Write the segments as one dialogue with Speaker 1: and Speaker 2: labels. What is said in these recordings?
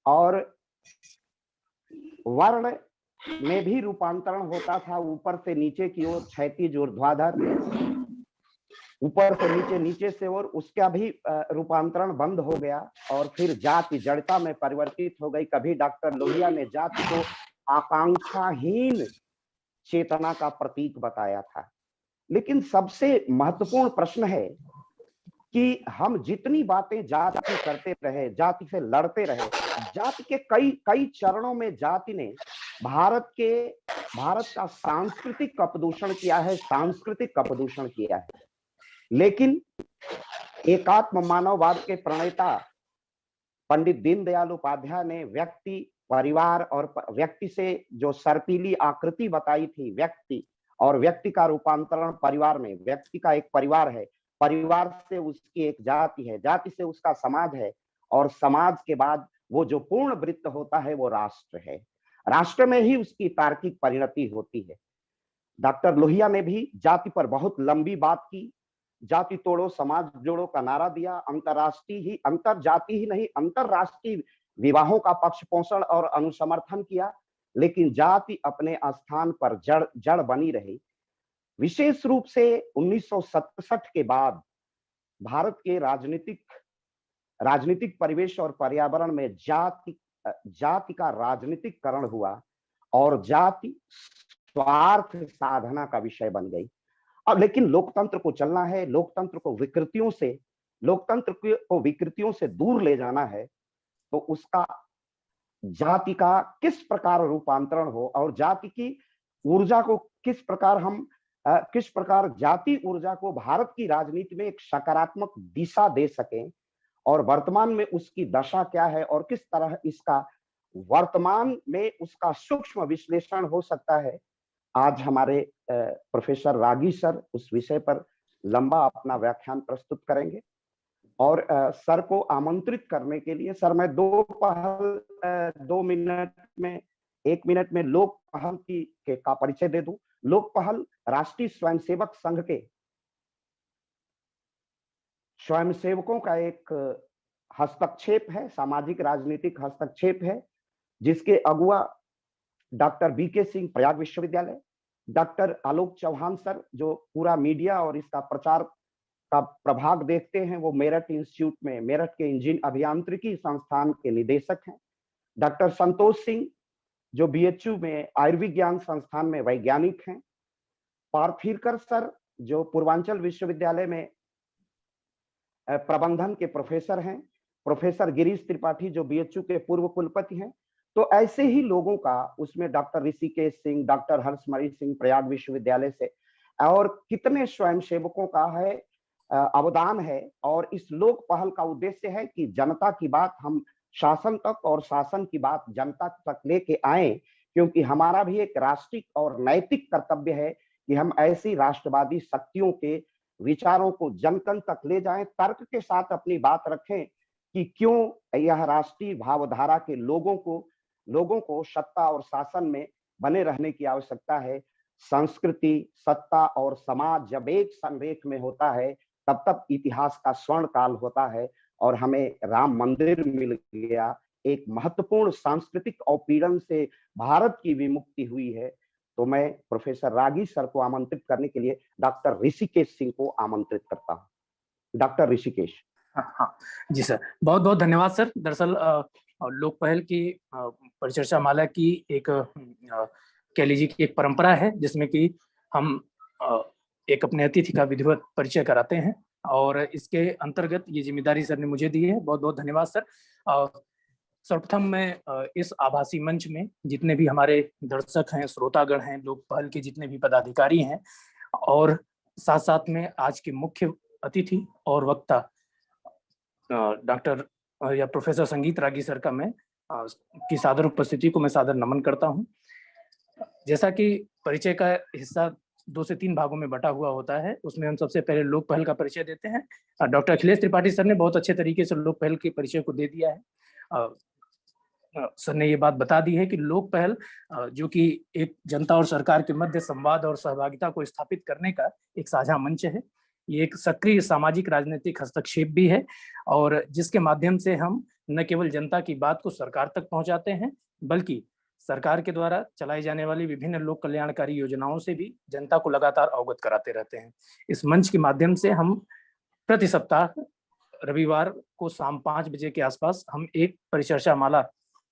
Speaker 1: और वर्ण में भी रूपांतरण होता था, ऊपर से नीचे की ओर, क्षैतिज ऊर्ध्वाधर, ऊपर से नीचे, नीचे से और, उसका भी रूपांतरण बंद हो गया और फिर जाति जड़ता में परिवर्तित हो गई। कभी डॉक्टर लोहिया ने जाति को आकांक्षाहीन चेतना का प्रतीक बताया था। लेकिन सबसे महत्वपूर्ण प्रश्न है कि हम जितनी बातें जाति की करते रहे, जाति से लड़ते रहे, जाति के कई कई चरणों में जाति ने भारत का सांस्कृतिक अपदूषण किया है, सांस्कृतिक अपदूषण किया है। लेकिन एकात्म मानववाद के प्रणेता पंडित दीनदयाल उपाध्याय ने व्यक्ति, परिवार और व्यक्ति से जो सर्पीली आकृति बताई थी, व्यक्ति और व्यक्ति का रूपांतरण परिवार में, व्यक्ति का एक परिवार है, परिवार से उसकी एक जाति है, जाति से उसका समाज है, और समाज के बाद वो जो पूर्ण वृत्त होता है वो राष्ट्र है। राष्ट्र में ही उसकी तार्किक परिणति होती है। डॉक्टर लोहिया ने भी जाति पर बहुत लंबी बात की, जाति तोड़ो समाज जोड़ो का नारा दिया, अंतर जाति ही नहीं अंतरराष्ट्रीय विवाहों का पक्ष पोषण और अनुसमर्थन किया, लेकिन जाति अपने स्थान पर जड़ बनी रही। विशेष रूप से 1967 के बाद भारत के राजनीतिक परिवेश और पर्यावरण में जाति का राजनीतिकरण हुआ और जाति स्वार्थ साधना का विषय बन गई। अब लेकिन लोकतंत्र को चलना है, लोकतंत्र को विकृतियों से दूर ले जाना है, तो उसका जाति का किस प्रकार रूपांतरण हो और जाति की ऊर्जा को किस प्रकार जाति ऊर्जा को भारत की राजनीति में एक सकारात्मक दिशा दे सकें, और वर्तमान में उसकी दशा क्या है और किस तरह इसका वर्तमान में उसका सूक्ष्म विश्लेषण हो सकता है। आज हमारे प्रोफेसर रागी सर उस विषय पर लंबा अपना व्याख्यान प्रस्तुत करेंगे, और सर को आमंत्रित करने के लिए सर मैं 1 मिनट में लोक पहल का परिचय दे दूं। लोक पहल राष्ट्रीय स्वयंसेवक संघ के स्वयंसेवकों का एक हस्तक्षेप है, सामाजिक राजनीतिक हस्तक्षेप है, जिसके अगुआ डॉक्टर बीके सिंह प्रयाग विश्वविद्यालय, डॉक्टर आलोक चौहान सर जो पूरा मीडिया और इसका प्रचार का प्रभाग देखते हैं, वो मेरठ इंस्टीट्यूट में, मेरठ के इंजीन अभियांत्रिकी संस्थान के निदेशक हैं, डॉक्टर संतोष सिंह जो बीएचयू में आयुर्विज्ञान संस्थान में वैज्ञानिक हैं, पार्थीरकर सर जो पूर्वांचल विश्वविद्यालय में प्रबंधन के प्रोफेसर हैं, प्रोफेसर गिरीश त्रिपाठी जो बीएचयू के पूर्व कुलपति हैं। तो ऐसे ही लोगों का उसमें डॉक्टर ऋषिकेश सिंह, डॉक्टर हर्षमणि सिंह प्रयाग विश्वविद्यालय से, और कितने स्वयंसेवकों का है अवदान है। और इस लोक पहल का उद्देश्य है कि जनता की बात हम शासन तक और शासन की बात जनता तक लेके आए, क्योंकि हमारा भी एक राष्ट्रीय और नैतिक कर्तव्य है कि हम ऐसी राष्ट्रवादी शक्तियों के विचारों को जन जन तक ले जाएं, तर्क के साथ अपनी बात रखें कि क्यों यह राष्ट्रीय भावधारा के लोगों को सत्ता और शासन में बने रहने की आवश्यकता है। संस्कृति, सत्ता और समाज जब एक संरेख में होता है, तब तब इतिहास का स्वर्ण काल होता है, और हमें राम मंदिर मिल गया, एक महत्वपूर्ण सांस्कृतिक औपीड़न से भारत की विमुक्ति हुई है। तो मैं प्रोफेसर रागी सर को आमंत्रित करने के लिए डॉक्टर ऋषिकेश सिंह को आमंत्रित करता हूं। डॉक्टर ऋषिकेश।
Speaker 2: हाँ जी सर, बहुत बहुत धन्यवाद सर। दरअसल लोक पहल की परिचर्चा माला की एक कह लीजिए कि एक परंपरा है, जिसमें कि हम एक अपने अतिथि का विधिवत परिचय कराते हैं, और इसके अंतर्गत ये जिम्मेदारी सर ने मुझे दी है। बहुत बहुत धन्यवाद सर। सर्वप्रथम मैं इस आभासी मंच में जितने भी हमारे दर्शक हैं, श्रोतागण हैं, लोक पहल के जितने भी पदाधिकारी हैं, और साथ साथ में आज के मुख्य अतिथि और वक्ता डॉक्टर या प्रोफेसर संगीत रागी सर का मैं की सादर उपस्थिति को मैं सादर नमन करता हूं। जैसा कि परिचय का हिस्सा 2 से 3 भागों में बटा हुआ होता है, उसमें हम सबसे पहले लोक पहल का परिचय देते हैं। डॉक्टर अखिलेश त्रिपाठी सर ने बहुत अच्छे तरीके से लोक पहल के परिचय को दे दिया है। सर ने ये बात बता दी है कि लोक पहल जो कि एक जनता और सरकार के मध्य संवाद और सहभागिता को स्थापित करने का एक साझा मंच है। ये एक सक्रिय सामाजिक राजनीतिक हस्तक्षेप भी है, और जिसके माध्यम से हम न केवल जनता की बात को सरकार तक पहुंचाते हैं, बल्कि सरकार के द्वारा चलाई जाने वाली विभिन्न लोक कल्याणकारी योजनाओं से भी जनता को लगातार अवगत कराते रहते हैं। इस मंच के माध्यम से हम प्रति सप्ताह रविवार को शाम 5 बजे के आसपास हम एक परिचर्चा माला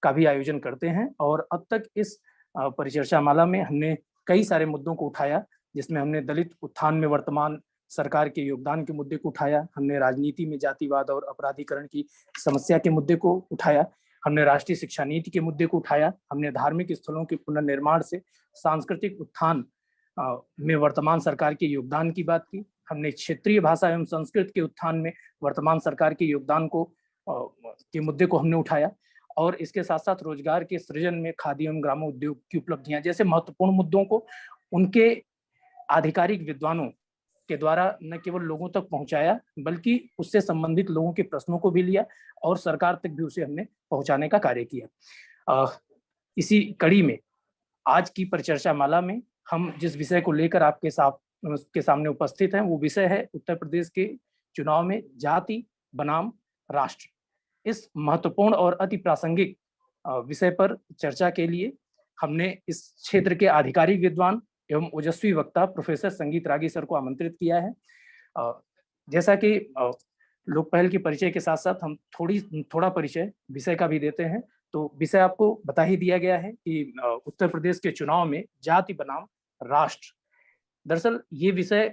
Speaker 2: का भी आयोजन करते हैं, और अब तक इस परिचर्चा माला में हमने कई सारे मुद्दों को उठाया, जिसमें हमने दलित उत्थान में वर्तमान सरकार के योगदान के मुद्दे को उठाया, हमने राजनीति में जातिवाद और अपराधीकरण की समस्या के मुद्दे को उठाया, हमने राष्ट्रीय शिक्षा नीति के मुद्दे को उठाया, हमने धार्मिक स्थलों के पुनर्निर्माण से सांस्कृतिक उत्थान में वर्तमान सरकार के योगदान की बात की, हमने क्षेत्रीय भाषा एवं संस्कृत के उत्थान में वर्तमान सरकार के योगदान को के मुद्दे को हमने उठाया, और इसके साथ साथ रोजगार के सृजन में खादी एवं ग्रामोद्योग की उपलब्धियां जैसे महत्वपूर्ण मुद्दों को उनके आधिकारिक विद्वानों के द्वारा न केवल लोगों तक पहुंचाया, बल्कि उससे संबंधित लोगों के प्रश्नों को भी लिया और सरकार तक भी उसे हमने पहुंचाने का कार्य किया। इसी कड़ी में आज की परिचर्चा माला में हम जिस विषय को लेकर आपके सामने उपस्थित हैं, वो विषय है उत्तर प्रदेश के चुनाव में जाति बनाम राष्ट्र। इस महत्वपूर्ण और अति प्रासंगिक विषय पर चर्चा के लिए हमने इस क्षेत्र के आधिकारिक विद्वान एवं ओजस्वी वक्ता प्रोफेसर संगीत रागी सर को आमंत्रित किया है। जैसा कि लोक पहल के परिचय के साथ साथ हम थोड़ा परिचय विषय का भी देते हैं। तो विषय आपको बता ही दिया गया है कि उत्तर प्रदेश के चुनाव में जाति बनाम राष्ट्र। दरअसल ये विषय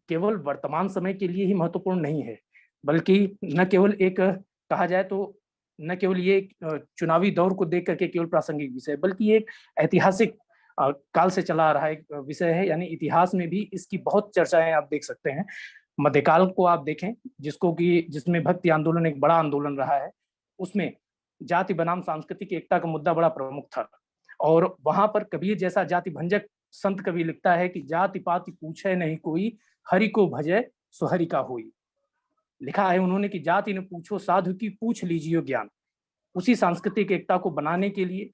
Speaker 2: केवल वर्तमान समय के लिए ही महत्वपूर्ण नहीं है, बल्कि न केवल एक कहा जाए तो न केवल ये चुनावी दौर को देख करके केवल प्रासंगिक विषय, बल्कि एक ऐतिहासिक काल से चला आ रहा एक विषय है। यानी इतिहास में भी इसकी बहुत चर्चाएं आप देख सकते हैं। मध्यकाल को आप देखें, जिसमें भक्ति आंदोलन एक बड़ा आंदोलन रहा है, उसमें जाति बनाम सांस्कृतिक एकता का मुद्दा बड़ा प्रमुख था, और वहां पर कबीर जैसा जाति भंजक संत कवि लिखता है कि जाति पाति पूछे नहीं कोई, हरि को भजे सो हरि का होई। लिखा है उन्होंने कि जाति न पूछो साधु की, पूछ लीजिए ज्ञान। उसी सांस्कृतिक एकता को बनाने के लिए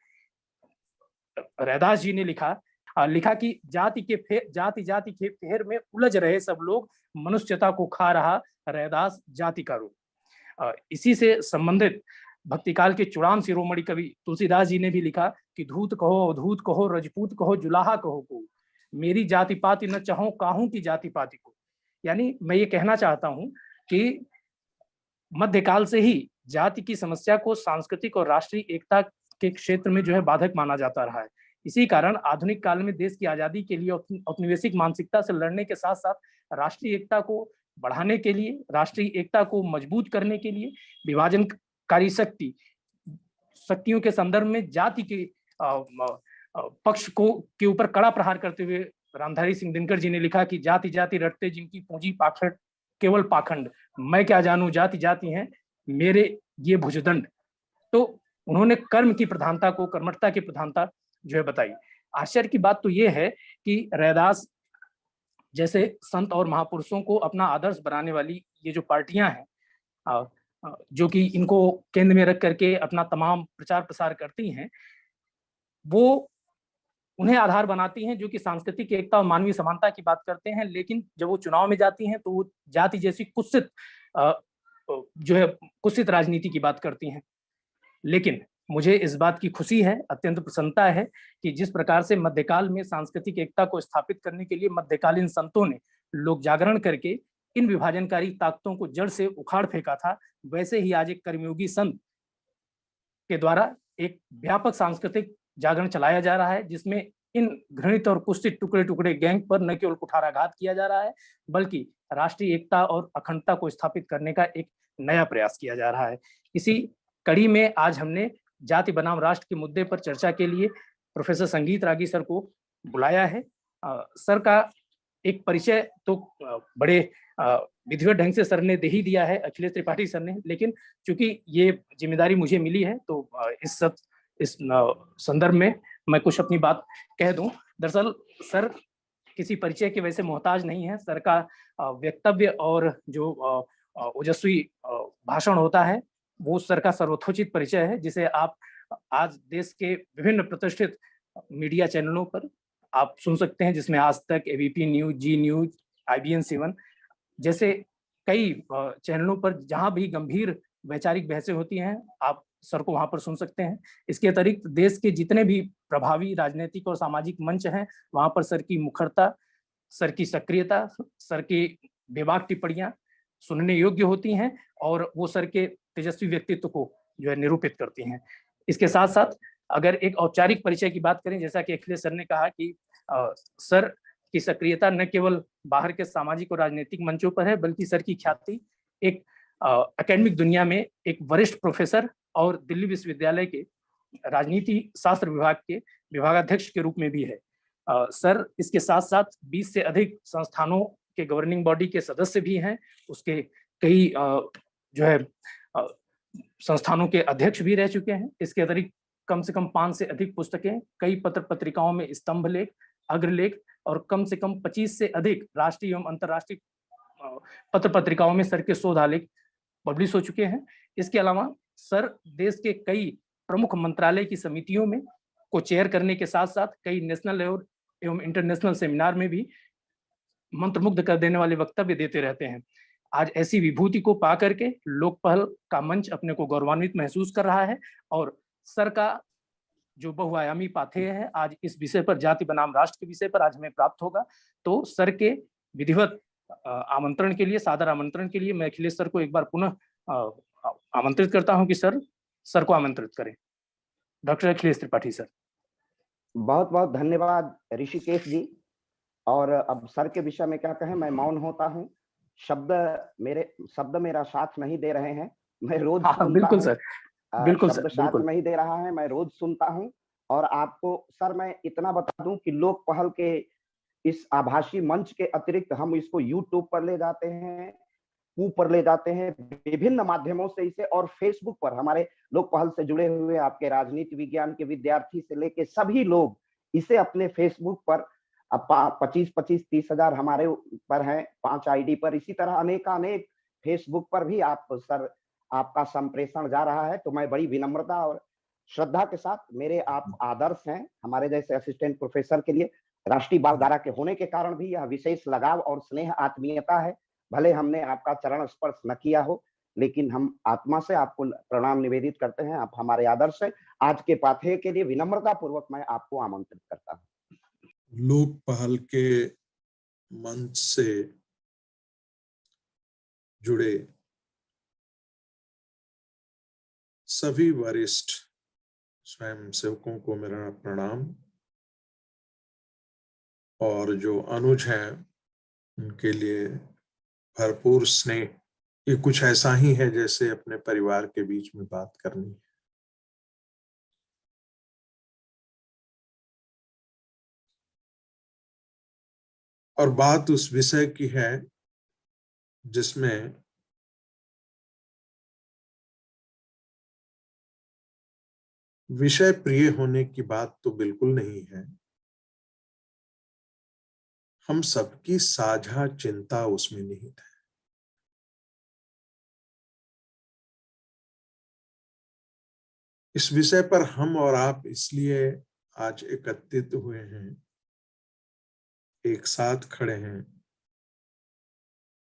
Speaker 2: रैदास जी ने लिखा कि जाति जाति के फेर में उलझ रहे सब लोग, मनुष्यता को खा रहा रैदास जाति का रोग। इसी से संबंधित भक्तिकाल के चूड़ान शिरोमणि कवि तुलसीदास जी ने भी लिखा कि धूत कहो अवधूत कहो रजपूत कहो जुलाहा कहो को, मेरी जाति पाति न चाहो काहू की जाति पाति को। यानी मैं ये कहना चाहता हूं कि मध्यकाल से ही जाति की समस्या को सांस्कृतिक और राष्ट्रीय एकता के क्षेत्र में जो है बाधक माना जाता रहा है। इसी कारण आधुनिक काल में देश की आजादी के लिए औपनिवेशिक मानसिकता से लड़ने के साथ साथ राष्ट्रीय एकता को बढ़ाने के लिए, राष्ट्रीय एकता को मजबूत करने के लिए विभाजनकारी शक्तियों के संदर्भ में जाति के पक्ष को के ऊपर कड़ा प्रहार करते हुए रामधारी सिंह दिनकर जी ने लिखा कि जाति जाति रटते जिनकी पूंजी पाखंड केवल पाखंड, मैं क्या जानूं जाति जाति हैं मेरे ये भुजदंड। तो उन्होंने कर्म की प्रधानता को, कर्मठता की प्रधानता जो है बताई। आश्चर्य की बात तो ये है कि रैदास जैसे संत और महापुरुषों को अपना आदर्श बनाने वाली ये जो पार्टियां हैं, जो कि इनको केंद्र में रख करके अपना तमाम प्रचार प्रसार करती हैं, वो उन्हें आधार बनाती हैं जो कि सांस्कृतिक एकता और मानवीय समानता की बात करते हैं, लेकिन जब वो चुनाव में जाती हैं तो वो जाति जैसी कुत्सित राजनीति की बात करती हैं। लेकिन मुझे इस बात की खुशी है, अत्यंत प्रसन्नता है कि जिस प्रकार से मध्यकाल में सांस्कृतिक एकता को स्थापित करने के लिए मध्यकालीन संतों ने लोक जागरण करके इन विभाजनकारी ताकतों को जड़ से उखाड़ फेंका था, वैसे ही आज एक कर्मयोगी संत के द्वारा एक व्यापक सांस्कृतिक जागरण चलाया जा रहा है, जिसमें इन घृणित और कुत्सित टुकड़े टुकड़े गैंग पर न केवल कुठाराघात किया जा रहा है, बल्कि राष्ट्रीय एकता और अखंडता को स्थापित करने का एक नया प्रयास किया जा रहा है। इसी कड़ी में आज हमने जाति बनाम राष्ट्र के मुद्दे पर चर्चा के लिए प्रोफेसर संगीत रागी सर को बुलाया है। सर का एक परिचय तो बड़े विधिवत ढंग से सर ने दे ही दिया है, अखिलेश त्रिपाठी सर ने, लेकिन चूंकि ये जिम्मेदारी मुझे मिली है तो इस संदर्भ में मैं कुछ अपनी बात कह दूं। दरअसल सर किसी परिचय के वैसे मोहताज नहीं है। सर का वक्तव्य और जो ओजस्वी भाषण होता है वो सर का सर्वोत्तोचित परिचय है, जिसे आप आज देश के विभिन्न प्रतिष्ठित मीडिया चैनलों पर आप सुन सकते हैं, जिसमें आज तक, एबीपी न्यूज, जी न्यूज, IBN 7 जैसे कई चैनलों पर जहां भी गंभीर वैचारिक बहसें होती हैं, आप सर को वहां पर सुन सकते हैं। इसके अतिरिक्त देश के जितने भी प्रभावी राजनीतिक और सामाजिक मंच हैं, वहां पर सर की मुखरता, सर की सक्रियता, सर की बेबाक टिप्पणियां सुनने योग्य होती हैं और वो सर के तेजस्वी व्यक्तित्व को जो है निरूपित करती हैं। इसके साथ साथ अगर एक औपचारिक परिचय की बात करें, जैसा कि अखिलेश सर ने कहा कि सर की सक्रियता न केवल बाहर के सामाजिक और राजनीतिक मंचों पर है, बल्कि सर की ख्याति एक एकेडमिक दुनिया में एक वरिष्ठ प्रोफेसर और दिल्ली विश्वविद्यालय के राजनीति शास्त्र विभाग के विभागाध्यक्ष के रूप में भी है। सर इसके साथ साथ 20 से अधिक संस्थानों के गवर्निंग बॉडी के सदस्य भी हैं, उसके कई जो है संस्थानों के अध्यक्ष भी रह चुके हैं। इसके अतिरिक्त कम से कम 5 से अधिक पुस्तकें, कई पत्र पत्रिकाओं में स्तंभ लेख, अग्रलेख और कम से कम 25 से अधिक राष्ट्रीय एवं अंतर्राष्ट्रीय पत्र पत्रिकाओं में सर के शोध आलेख पब्लिश हो चुके हैं। इसके अलावा सर देश के कई प्रमुख मंत्रालय की समितियों में को चेयर करने के साथ साथ कई नेशनल एवं इंटरनेशनल सेमिनार में भी मंत्रमुग्ध कर देने वाले वक्तव्य देते रहते हैं। आज ऐसी विभूति को पा करके लोक पहल का मंच अपने को गौरवान्वित महसूस कर रहा है और सर का जो बहुआयामी पाथेय है, आज इस विषय पर, जाति बनाम राष्ट्र के विषय पर आज हमें प्राप्त होगा। तो सर के विधिवत आमंत्रण के लिए, सादर आमंत्रण के लिए मैं अखिलेश सर को एक बार पुनः आमंत्रित करता हूं कि सर को आमंत्रित करें। Doctor Akhilesh Tripathi sir.
Speaker 1: बहुत बहुत धन्यवाद ऋषिकेश जी। और अब सर के विषय में क्या कहें, मैं मौन होता हूँ। शब्द मेरा साथ नहीं दे रहे हैं। मैं रोज
Speaker 2: बिल्कुल सर, बिल्कुल
Speaker 1: शब्द साथ नहीं दे रहा है, मैं रोज सुनता हूँ। और आपको सर मैं इतना बता दूं कि लोक पहल के इस आभासी मंच के अतिरिक्त हम इसको यूट्यूब पर ले जाते हैं, पर ले जाते हैं, विभिन्न माध्यमों से इसे, और फेसबुक पर हमारे लोक पहल से जुड़े हुए आपके राजनीति विज्ञान के विद्यार्थी से लेके सभी लोग इसे अपने फेसबुक पर 25-30 हजार हमारे पर हैं, 5 आईडी पर। इसी तरह अनेक फेसबुक पर भी आप सर आपका संप्रेषण जा रहा है। तो मैं बड़ी विनम्रता और श्रद्धा के साथ, मेरे आप आदर्श हैं हमारे जैसे असिस्टेंट प्रोफेसर के लिए। राष्ट्रीय बाल धारा के होने के कारण भी यह विशेष लगाव और स्नेह आत्मीयता है। भले हमने आपका चरण स्पर्श न किया हो, लेकिन हम आत्मा से आपको प्रणाम निवेदित करते हैं। आप हमारे आदर्श हैं। आज के पाथेय के लिए विनम्रता पूर्वक मैं आपको आमंत्रित करता हूँ।
Speaker 3: लोक पहल के मंच से जुड़े सभी वरिष्ठ स्वयं सेवकों को मेरा प्रणाम, और जो अनुज हैं उनके लिए भरपूर स्नेह। ये कुछ ऐसा ही है जैसे अपने परिवार के बीच में बात करनी है। और बात उस विषय की है जिसमें विषय प्रिय होने की बात तो बिल्कुल नहीं है। हम सबकी साझा चिंता उसमें निहित है। इस विषय पर हम और आप इसलिए आज एकत्रित हुए हैं, एक साथ खड़े हैं,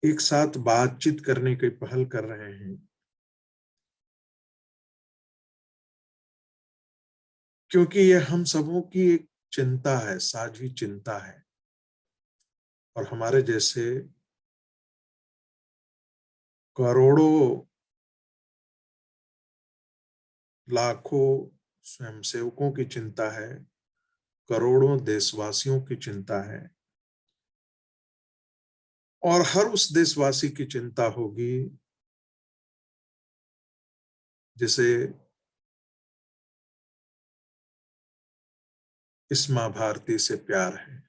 Speaker 3: एक साथ बातचीत करने की पहल कर रहे हैं, क्योंकि यह हम सबों की एक चिंता है, साझी चिंता है। और हमारे जैसे करोड़ों लाखों स्वयंसेवकों की चिंता है, करोड़ों देशवासियों की चिंता है, और हर उस देशवासी की चिंता होगी जिसे इस मां भारती से प्यार है।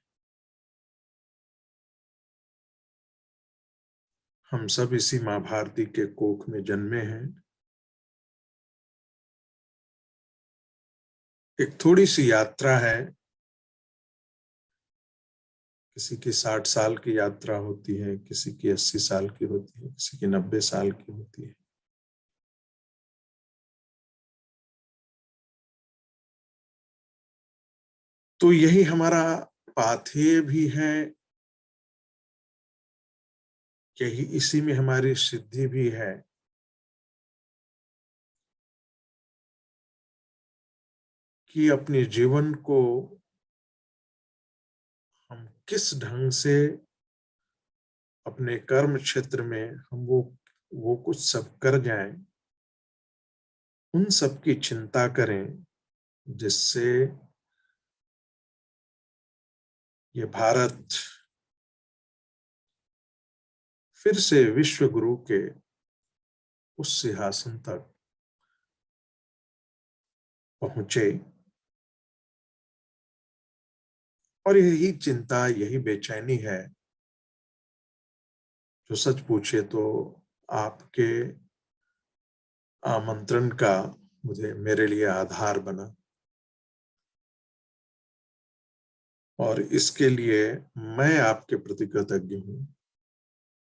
Speaker 3: हम सब इसी मां भारती के कोख में जन्मे हैं। एक थोड़ी सी यात्रा है, किसी की 60 साल की यात्रा होती है, किसी की 80 साल की होती है, किसी की 90 साल की होती है। तो यही हमारा पाथेय भी है यही इसी में हमारी सिद्धि भी है कि अपने जीवन को हम किस ढंग से अपने कर्म क्षेत्र में हम वो कुछ सब कर जाएं, उन सब की चिंता करें जिससे ये भारत फिर से विश्व गुरु के उस सिंहासन तक पहुंचे। और यही चिंता, यही बेचैनी है जो सच पूछे तो आपके आमंत्रण का मेरे लिए आधार बना। और इसके लिए मैं आपके प्रति कृतज्ञ हूं।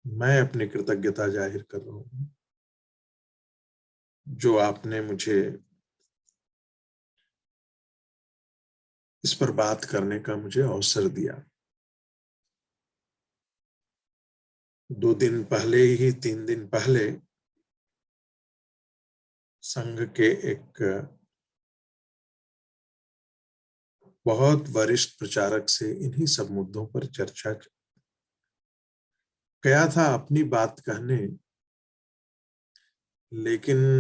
Speaker 3: मैं अपनी कृतज्ञता जाहिर कर रहा हूं जो आपने मुझे इस पर बात करने का मुझे अवसर दिया। 2 दिन पहले ही, 3 दिन पहले संघ के एक बहुत वरिष्ठ प्रचारक से इन्हीं सब मुद्दों पर चर्चा गया था अपनी बात कहने, लेकिन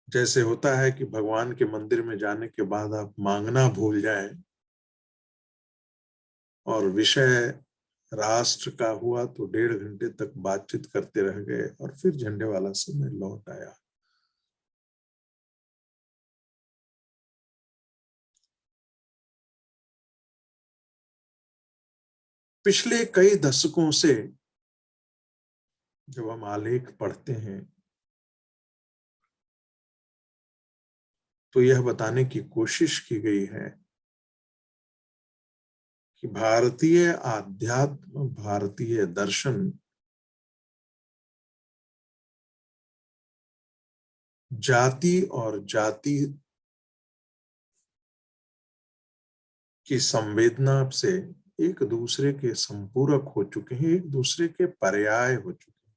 Speaker 3: जैसे होता है कि भगवान के मंदिर में जाने के बाद आप मांगना भूल जाएं और विषय राष्ट्र का हुआ तो 1.5 घंटे तक बातचीत करते रह गए और फिर झंडे वाला समय लौट आया। पिछले कई दशकों से जब हम आलेख पढ़ते हैं तो यह बताने की कोशिश की गई है कि भारतीय आध्यात्म, भारतीय दर्शन जाति और जाति की संवेदना से एक दूसरे के संपूरक हो चुके हैं, एक दूसरे के पर्याय हो चुके हैं।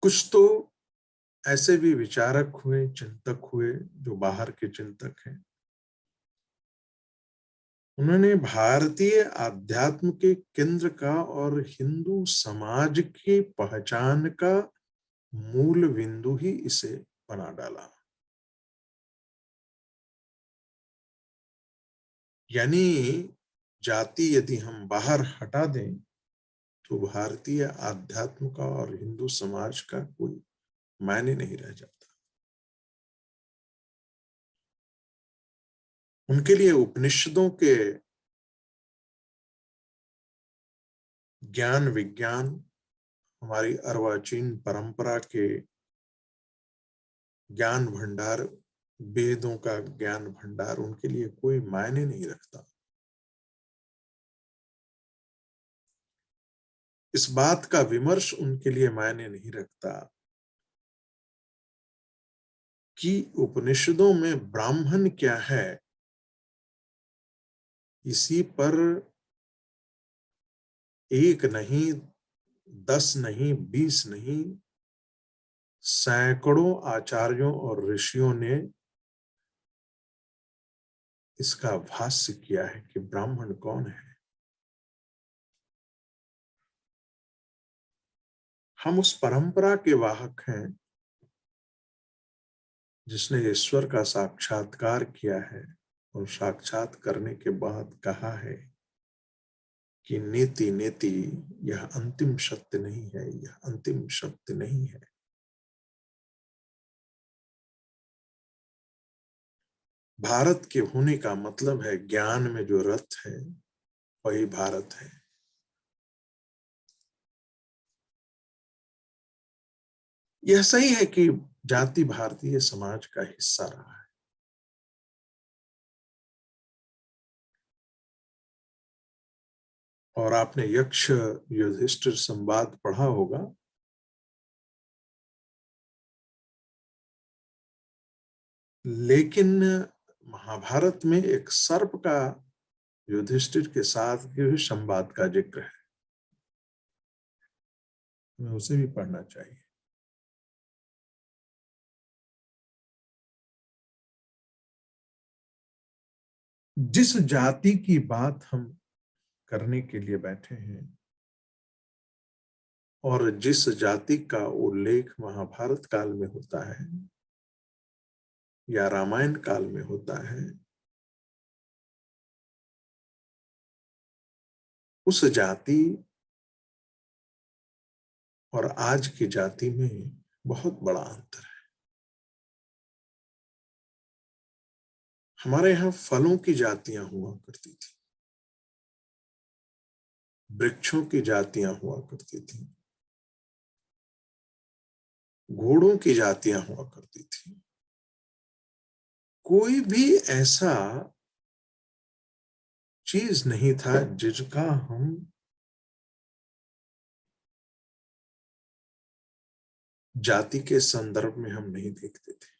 Speaker 3: कुछ तो ऐसे भी विचारक हुए, चिंतक हुए जो बाहर के चिंतक हैं, उन्होंने भारतीय आध्यात्म के केंद्र का और हिंदू समाज की पहचान का मूल बिंदु ही इसे बना डाला। यानी जाति यदि हम बाहर हटा दें तो भारतीय आध्यात्म का और हिंदू समाज का कोई मायने नहीं रह जाता। उनके लिए उपनिषदों के ज्ञान विज्ञान, हमारी अर्वाचीन परंपरा के ज्ञान भंडार, वेदों का ज्ञान भंडार उनके लिए कोई मायने नहीं रखता। इस बात का विमर्श उनके लिए मायने नहीं रखता कि उपनिषदों में ब्राह्मण क्या है, इसी पर 1 नहीं, 10 नहीं, 20 नहीं, सैकड़ों आचार्यों और ऋषियों ने इसका भाष्य किया है कि ब्राह्मण कौन है। हम उस परंपरा के वाहक हैं जिसने ईश्वर का साक्षात्कार किया है और साक्षात करने के बाद कहा है कि नेति नेति, यह अंतिम सत्य नहीं है, यह अंतिम सत्य नहीं है। भारत के होने का मतलब है ज्ञान में जो रथ है वही भारत है। यह सही है कि जाति भारतीय समाज का हिस्सा रहा है, और आपने यक्ष युधिष्ठिर संवाद पढ़ा होगा। लेकिन महाभारत में एक सर्प का युधिष्ठिर के साथ के संवाद का जिक्र है, हमें उसे भी पढ़ना चाहिए। जिस जाति की बात हम करने के लिए बैठे हैं और जिस जाति का उल्लेख महाभारत काल में होता है या रामायण काल में होता है, उस जाति और आज की जाति में बहुत बड़ा अंतर है। हमारे यहाँ फलों की जातियां हुआ करती थी, वृक्षों की जातियां हुआ करती थी, घोड़ों की जातियां हुआ करती थी। कोई भी ऐसा चीज नहीं था जिसका हम जाति के संदर्भ में हम नहीं देखते थे।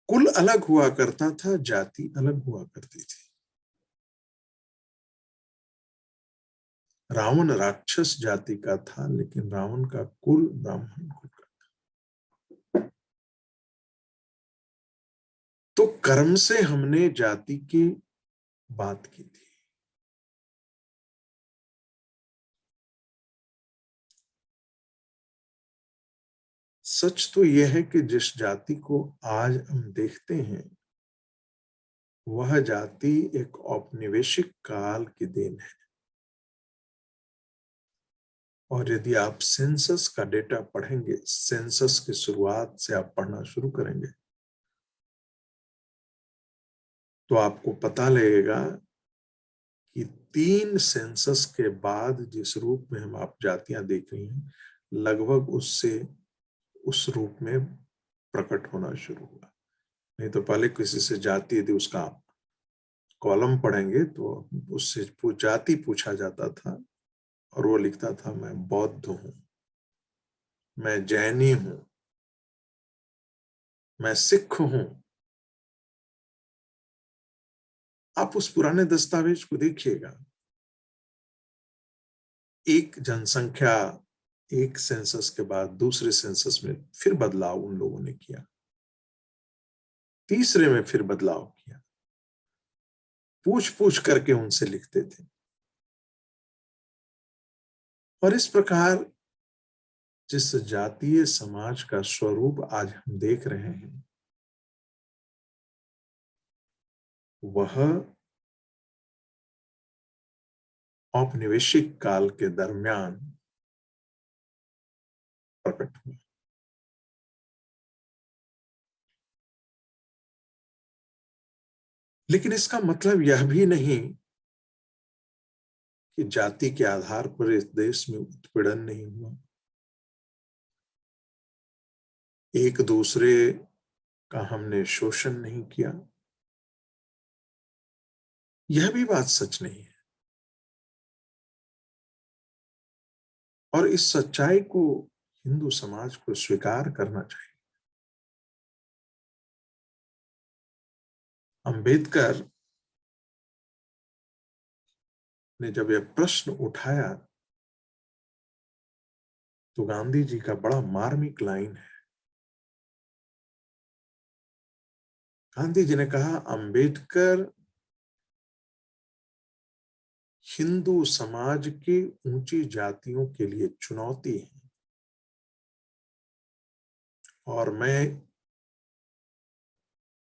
Speaker 3: कुल अलग हुआ करता था, जाति अलग हुआ करती थी। रावण राक्षस जाति का था, लेकिन रावण का कुल ब्राह्मण कुल का था। तो कर्म से हमने जाति की बात की थी। सच तो यह है कि जिस जाति को आज हम देखते हैं वह जाति एक औपनिवेशिक काल की देन है। और यदि आप सेंसस का डेटा पढ़ेंगे, सेंसस की शुरुआत से आप पढ़ना शुरू करेंगे तो आपको पता लगेगा कि 3 सेंसस के बाद जिस रूप में हम आप जातियां देख रही हैं, लगभग उससे उस रूप में प्रकट होना शुरू हुआ। नहीं तो पहले किसी से जाति यदि उसका कॉलम पढ़ेंगे तो उससे जाति पूछा जाता था और वो लिखता था मैं बौद्ध हूं, मैं जैनी हूं, मैं सिख हूं। आप उस पुराने दस्तावेज को देखिएगा, एक जनसंख्या एक सेंसस के बाद दूसरे सेंसस में फिर बदलाव उन लोगों ने किया, तीसरे में फिर बदलाव किया, पूछ पूछ करके उनसे लिखते थे। और इस प्रकार जिस जातीय समाज का स्वरूप आज हम देख रहे हैं वह औपनिवेशिक काल के दरमियान प्रकट हुआ। लेकिन इसका मतलब यह भी नहीं कि जाति के आधार पर इस देश में उत्पीड़न नहीं हुआ, एक दूसरे का हमने शोषण नहीं किया, यह भी बात सच नहीं है। और इस सच्चाई को हिंदू समाज को स्वीकार करना चाहिए। अंबेडकर ने जब यह प्रश्न उठाया तो गांधी जी का बड़ा मार्मिक लाइन है। गांधी जी ने कहा अंबेडकर हिंदू समाज की ऊंची जातियों के लिए चुनौती है और मैं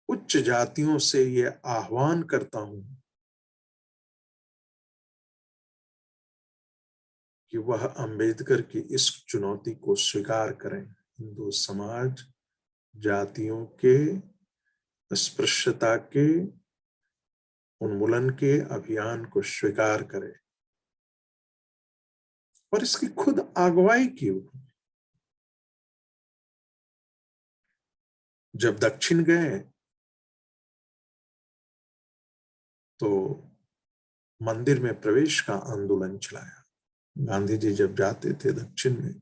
Speaker 3: उच्च जातियों से यह आह्वान करता हूं कि वह अंबेडकर की इस चुनौती को स्वीकार करें। हिंदू समाज जातियों के अस्पृश्यता के उन्मूलन के अभियान को स्वीकार करे और इसकी खुद अगुवाई की। जब दक्षिण गए तो मंदिर में प्रवेश का आंदोलन चलाया। गांधी जी जब जाते थे दक्षिण में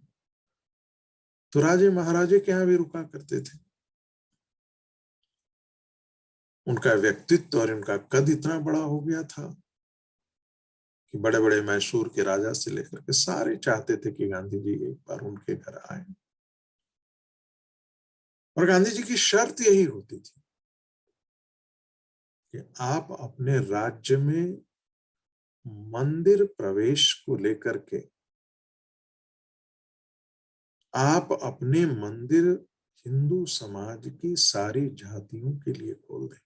Speaker 3: तो राजे महाराजे के यहाँ भी रुका करते थे। उनका व्यक्तित्व और उनका कद इतना बड़ा हो गया था कि बड़े बड़े मैसूर के राजा से लेकर के सारे चाहते थे कि गांधी जी एक बार उनके घर आए। और गांधी जी की शर्त यही होती थी कि आप अपने राज्य में मंदिर प्रवेश को लेकर के आप अपने मंदिर हिंदू समाज की सारी जातियों के लिए खोल दें।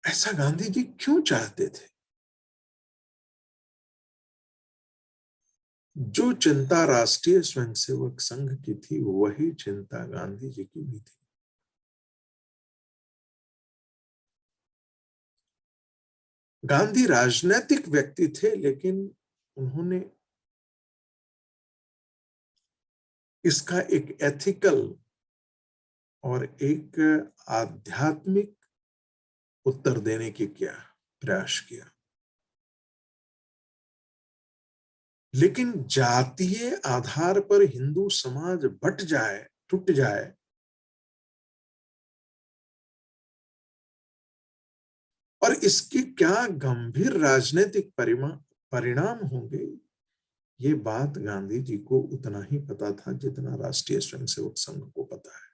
Speaker 3: ऐसा गांधी जी क्यों चाहते थे? जो चिंता राष्ट्रीय स्वयंसेवक संघ की थी वही चिंता गांधी जी की भी थी। गांधी राजनीतिक व्यक्ति थे, लेकिन उन्होंने इसका एक एथिकल और एक आध्यात्मिक उत्तर देने की क्या प्रयास किया। लेकिन जातीय आधार पर हिंदू समाज बट जाए, टूट जाए, और इसके क्या गंभीर राजनीतिक परिणाम होंगे, ये बात गांधी जी को उतना ही पता था जितना राष्ट्रीय स्वयंसेवक संघ को पता है।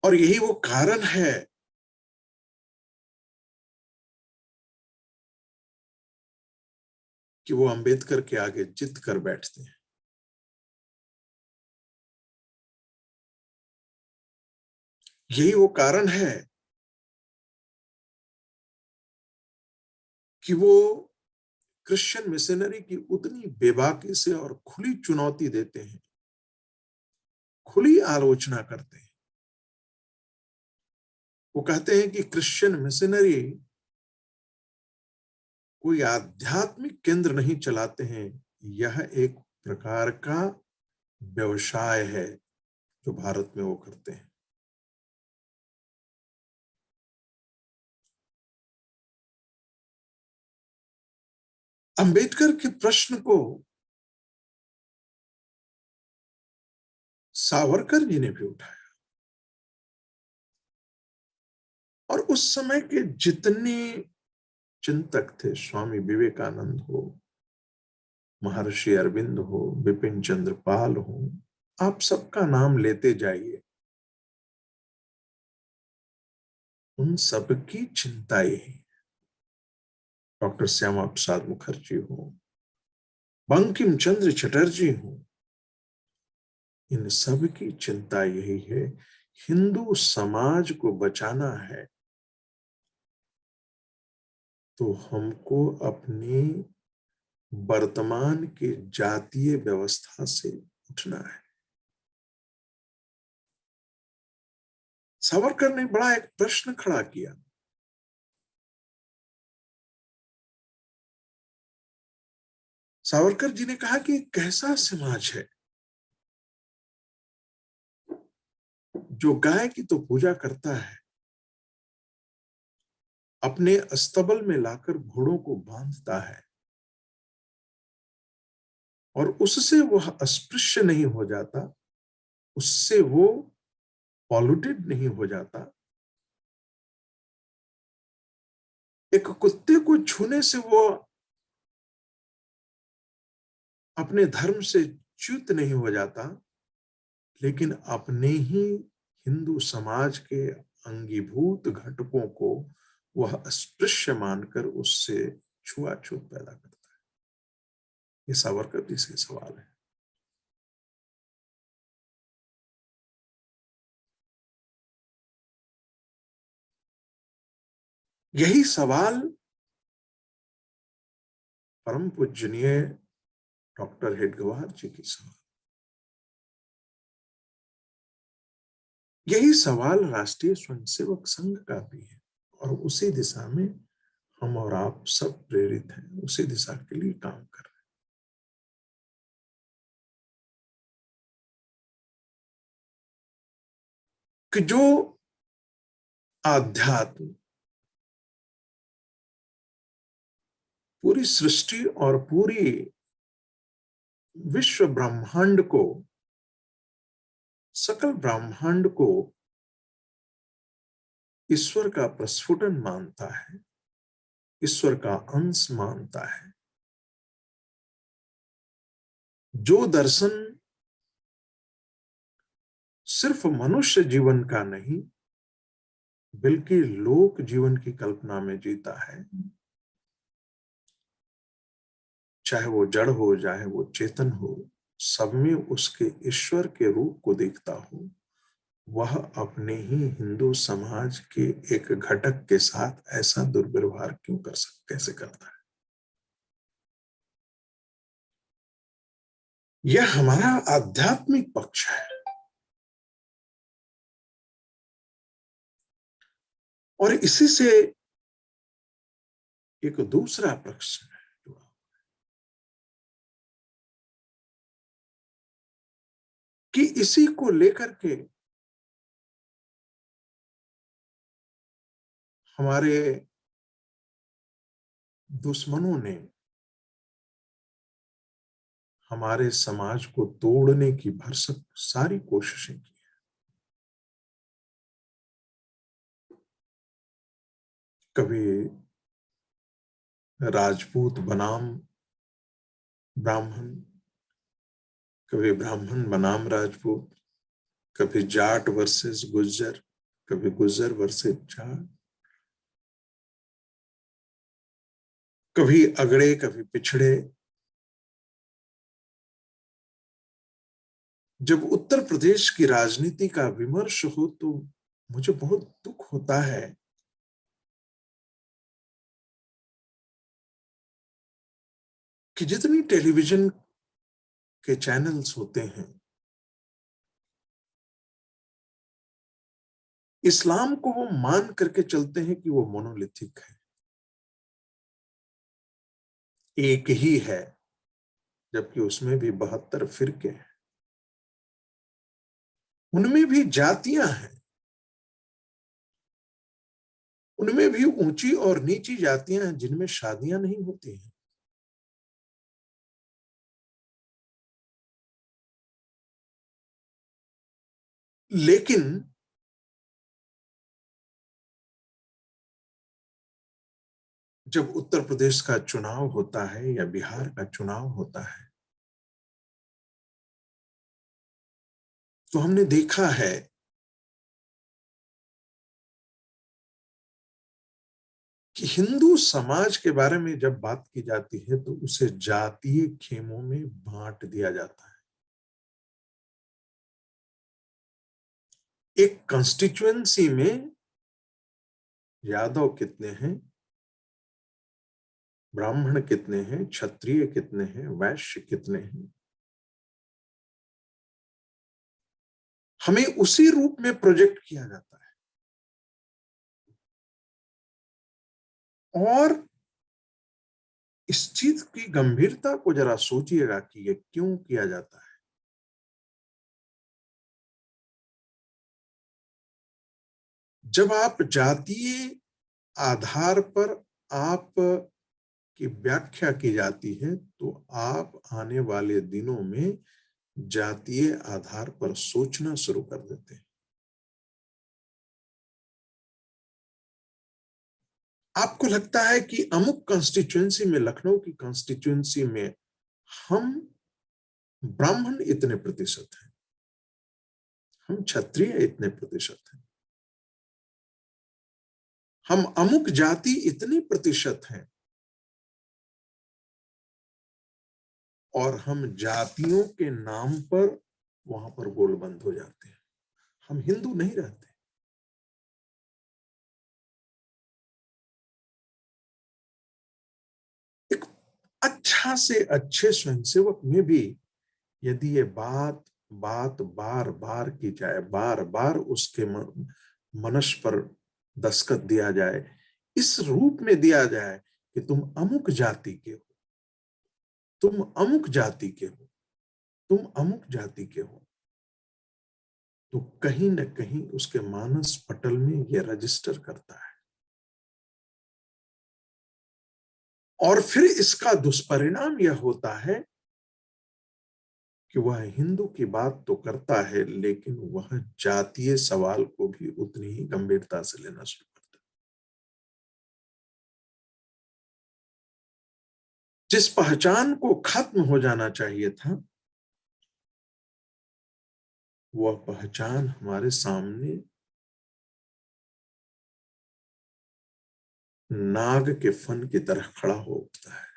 Speaker 3: और यही वो कारण है कि वो अंबेडकर के आगे जिद कर बैठते हैं। यही वो कारण है कि वो क्रिश्चियन मिशनरी की उतनी बेबाकी से और खुली चुनौती देते हैं, खुली आलोचना करते हैं। वो कहते हैं कि क्रिश्चियन मिशनरी कोई आध्यात्मिक केंद्र नहीं चलाते हैं, यह एक प्रकार का व्यवसाय है जो भारत में वो करते हैं। अंबेडकर के प्रश्न को सावरकर जी ने भी उठाया, और उस समय के जितने चिंतक थे, स्वामी विवेकानंद हो, महर्षि अरविंद हो, बिपिन चंद्र पाल हो, आप सबका नाम लेते जाइए, उन सबकी चिंता यही। डॉक्टर श्यामा प्रसाद मुखर्जी हो, बंकिम चंद्र चटर्जी हो, इन सब की चिंता यही है, हिंदू समाज को बचाना है तो हमको अपनी वर्तमान की जातीय व्यवस्था से उठना है। सावरकर ने बड़ा एक प्रश्न खड़ा किया। सावरकर जी ने कहा कि कैसा समाज है जो गाय की तो पूजा करता है, अपने अस्तबल में लाकर घोड़ों को बांधता है, और उससे वह अस्पृश्य नहीं हो जाता, उससे वो पॉल्यूटेड नहीं हो जाता। एक कुत्ते को छूने से वो अपने धर्म से च्युत नहीं हो जाता, लेकिन अपने ही हिंदू समाज के अंगीभूत घटकों को वह अस्पृश्य मानकर उससे छुआछूत पैदा करता है। ये सावरकर जी से सवाल है। यही सवाल परम पूजनीय डॉक्टर हेडगेवार जी की सवाल, यही सवाल राष्ट्रीय स्वयंसेवक संघ का भी है, और उसी दिशा में हम और आप सब प्रेरित हैं, उसी दिशा के लिए काम कर रहे हैं। कि जो आध्यात्म पूरी सृष्टि और पूरी विश्व ब्रह्मांड को, सकल ब्रह्मांड को ईश्वर का प्रस्फुटन मानता है, ईश्वर का अंश मानता है। जो दर्शन सिर्फ मनुष्य जीवन का नहीं बल्कि लोक जीवन की कल्पना में जीता है, चाहे वो जड़ हो चाहे वो चेतन हो, सब में उसके ईश्वर के रूप को देखता हो, वह अपने ही हिंदू समाज के एक घटक के साथ ऐसा दुर्व्यवहार क्यों कैसे करता है? यह हमारा आध्यात्मिक पक्ष है। और इसी से एक दूसरा प्रश्न है कि इसी को लेकर के हमारे दुश्मनों ने हमारे समाज को तोड़ने की भरसक सारी कोशिशें की। कभी राजपूत बनाम ब्राह्मण, कभी ब्राह्मण बनाम राजपूत, कभी जाट वर्सेस गुज्जर, कभी गुज्जर वर्सेस जाट, कभी अगड़े कभी पिछड़े। जब उत्तर प्रदेश की राजनीति का विमर्श हो तो मुझे बहुत दुख होता है कि जितनी टेलीविजन के चैनल्स होते हैं, इस्लाम को वो मान करके चलते हैं कि वो मोनोलिथिक है, एक ही है, जबकि उसमें भी 72 फिरके हैं, उनमें भी जातियां हैं, उनमें भी ऊंची और नीची जातियां हैं जिनमें शादियां नहीं होती हैं। लेकिन जब उत्तर प्रदेश का चुनाव होता है या बिहार का चुनाव होता है तो हमने देखा है कि हिंदू समाज के बारे में जब बात की जाती है तो उसे जातीय खेमों में बांट दिया जाता है। एक कंस्टिट्यूएंसी में यादव कितने हैं, ब्राह्मण कितने हैं, क्षत्रिय कितने हैं, वैश्य कितने हैं, हमें उसी रूप में प्रोजेक्ट किया जाता है। और इस चीज की गंभीरता को जरा सोचिएगा कि ये क्यों किया जाता है। जब आप जातीय आधार पर आप की व्याख्या की जाती है तो आप आने वाले दिनों में जातीय आधार पर सोचना शुरू कर देते हैं। आपको लगता है कि अमुक कॉन्स्टिट्यूएंसी में, लखनऊ की कॉन्स्टिट्यूएंसी में हम ब्राह्मण इतने प्रतिशत हैं, हम क्षत्रिय इतने प्रतिशत हैं, हम अमुक जाति इतने प्रतिशत हैं, और हम जातियों के नाम पर वहां पर गोलबंद हो जाते हैं, हम हिंदू नहीं रहते। एक अच्छा से अच्छे स्वयंसेवक में भी यदि ये बात बार बार की जाए, बार बार उसके मनस पर दस्तखत दिया जाए, इस रूप में दिया जाए कि तुम अमुक जाति के हो, तुम अमुक जाति के हो, तुम अमुक जाति के हो, तो कहीं न कहीं उसके मानस पटल में यह रजिस्टर करता है, और फिर इसका दुष्परिणाम यह होता है कि वह हिंदू की बात तो करता है, लेकिन वह जातीय सवाल को भी उतनी ही गंभीरता से लेना शुरू करता है। जिस पहचान को खत्म हो जाना चाहिए था, वह पहचान हमारे सामने नाग के फन की तरह खड़ा हो उठता है।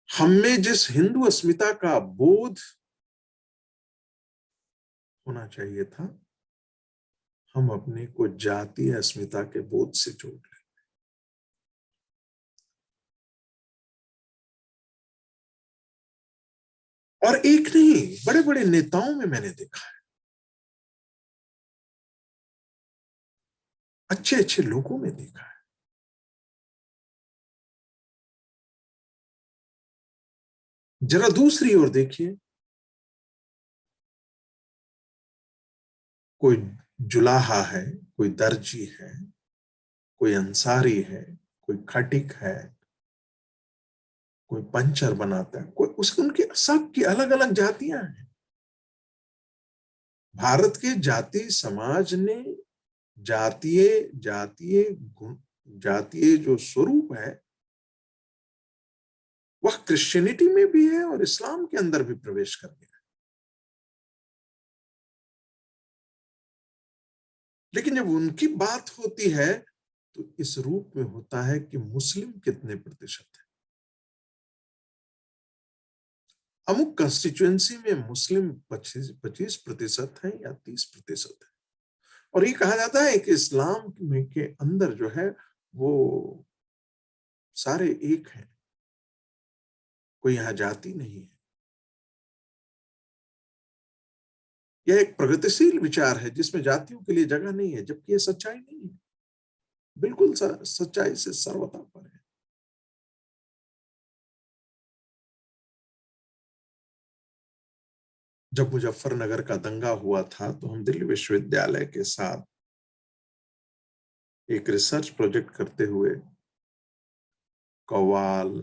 Speaker 3: हमें जिस हिंदू अस्मिता का बोध होना चाहिए था, हम अपने को जातीय अस्मिता के बोध से जोड़ लें। और एक नहीं, बड़े बड़े नेताओं में मैंने देखा है, अच्छे अच्छे लोगों में देखा है। जरा दूसरी ओर देखिए, कोई जुलाहा है, कोई दर्जी है, कोई अंसारी है, कोई खटिक है, कोई पंचर बनाता है, कोई उसके उनके सबकी अलग अलग जातियां हैं। भारत के जाति समाज ने जातीय जातीय गुण, जातीय जो स्वरूप है, वह क्रिश्चियनिटी में भी है और इस्लाम के अंदर भी प्रवेश कर गया है। लेकिन जब उनकी बात होती है तो इस रूप में होता है कि मुस्लिम कितने प्रतिशत है। अमुक कंस्टिट्यूएंसी में मुस्लिम 25% है या 30% है, और ये कहा जाता है कि इस्लाम में के अंदर जो है वो सारे एक हैं, कोई यहाँ जाति नहीं है। यह एक प्रगतिशील विचार है जिसमें जातियों के लिए जगह नहीं है, जबकि यह सच्चाई नहीं है, बिल्कुल सच्चाई से सर्वथा पर है। जब मुजफ्फरनगर का दंगा हुआ था तो हम दिल्ली विश्वविद्यालय के साथ एक रिसर्च प्रोजेक्ट करते हुए कव्वाल,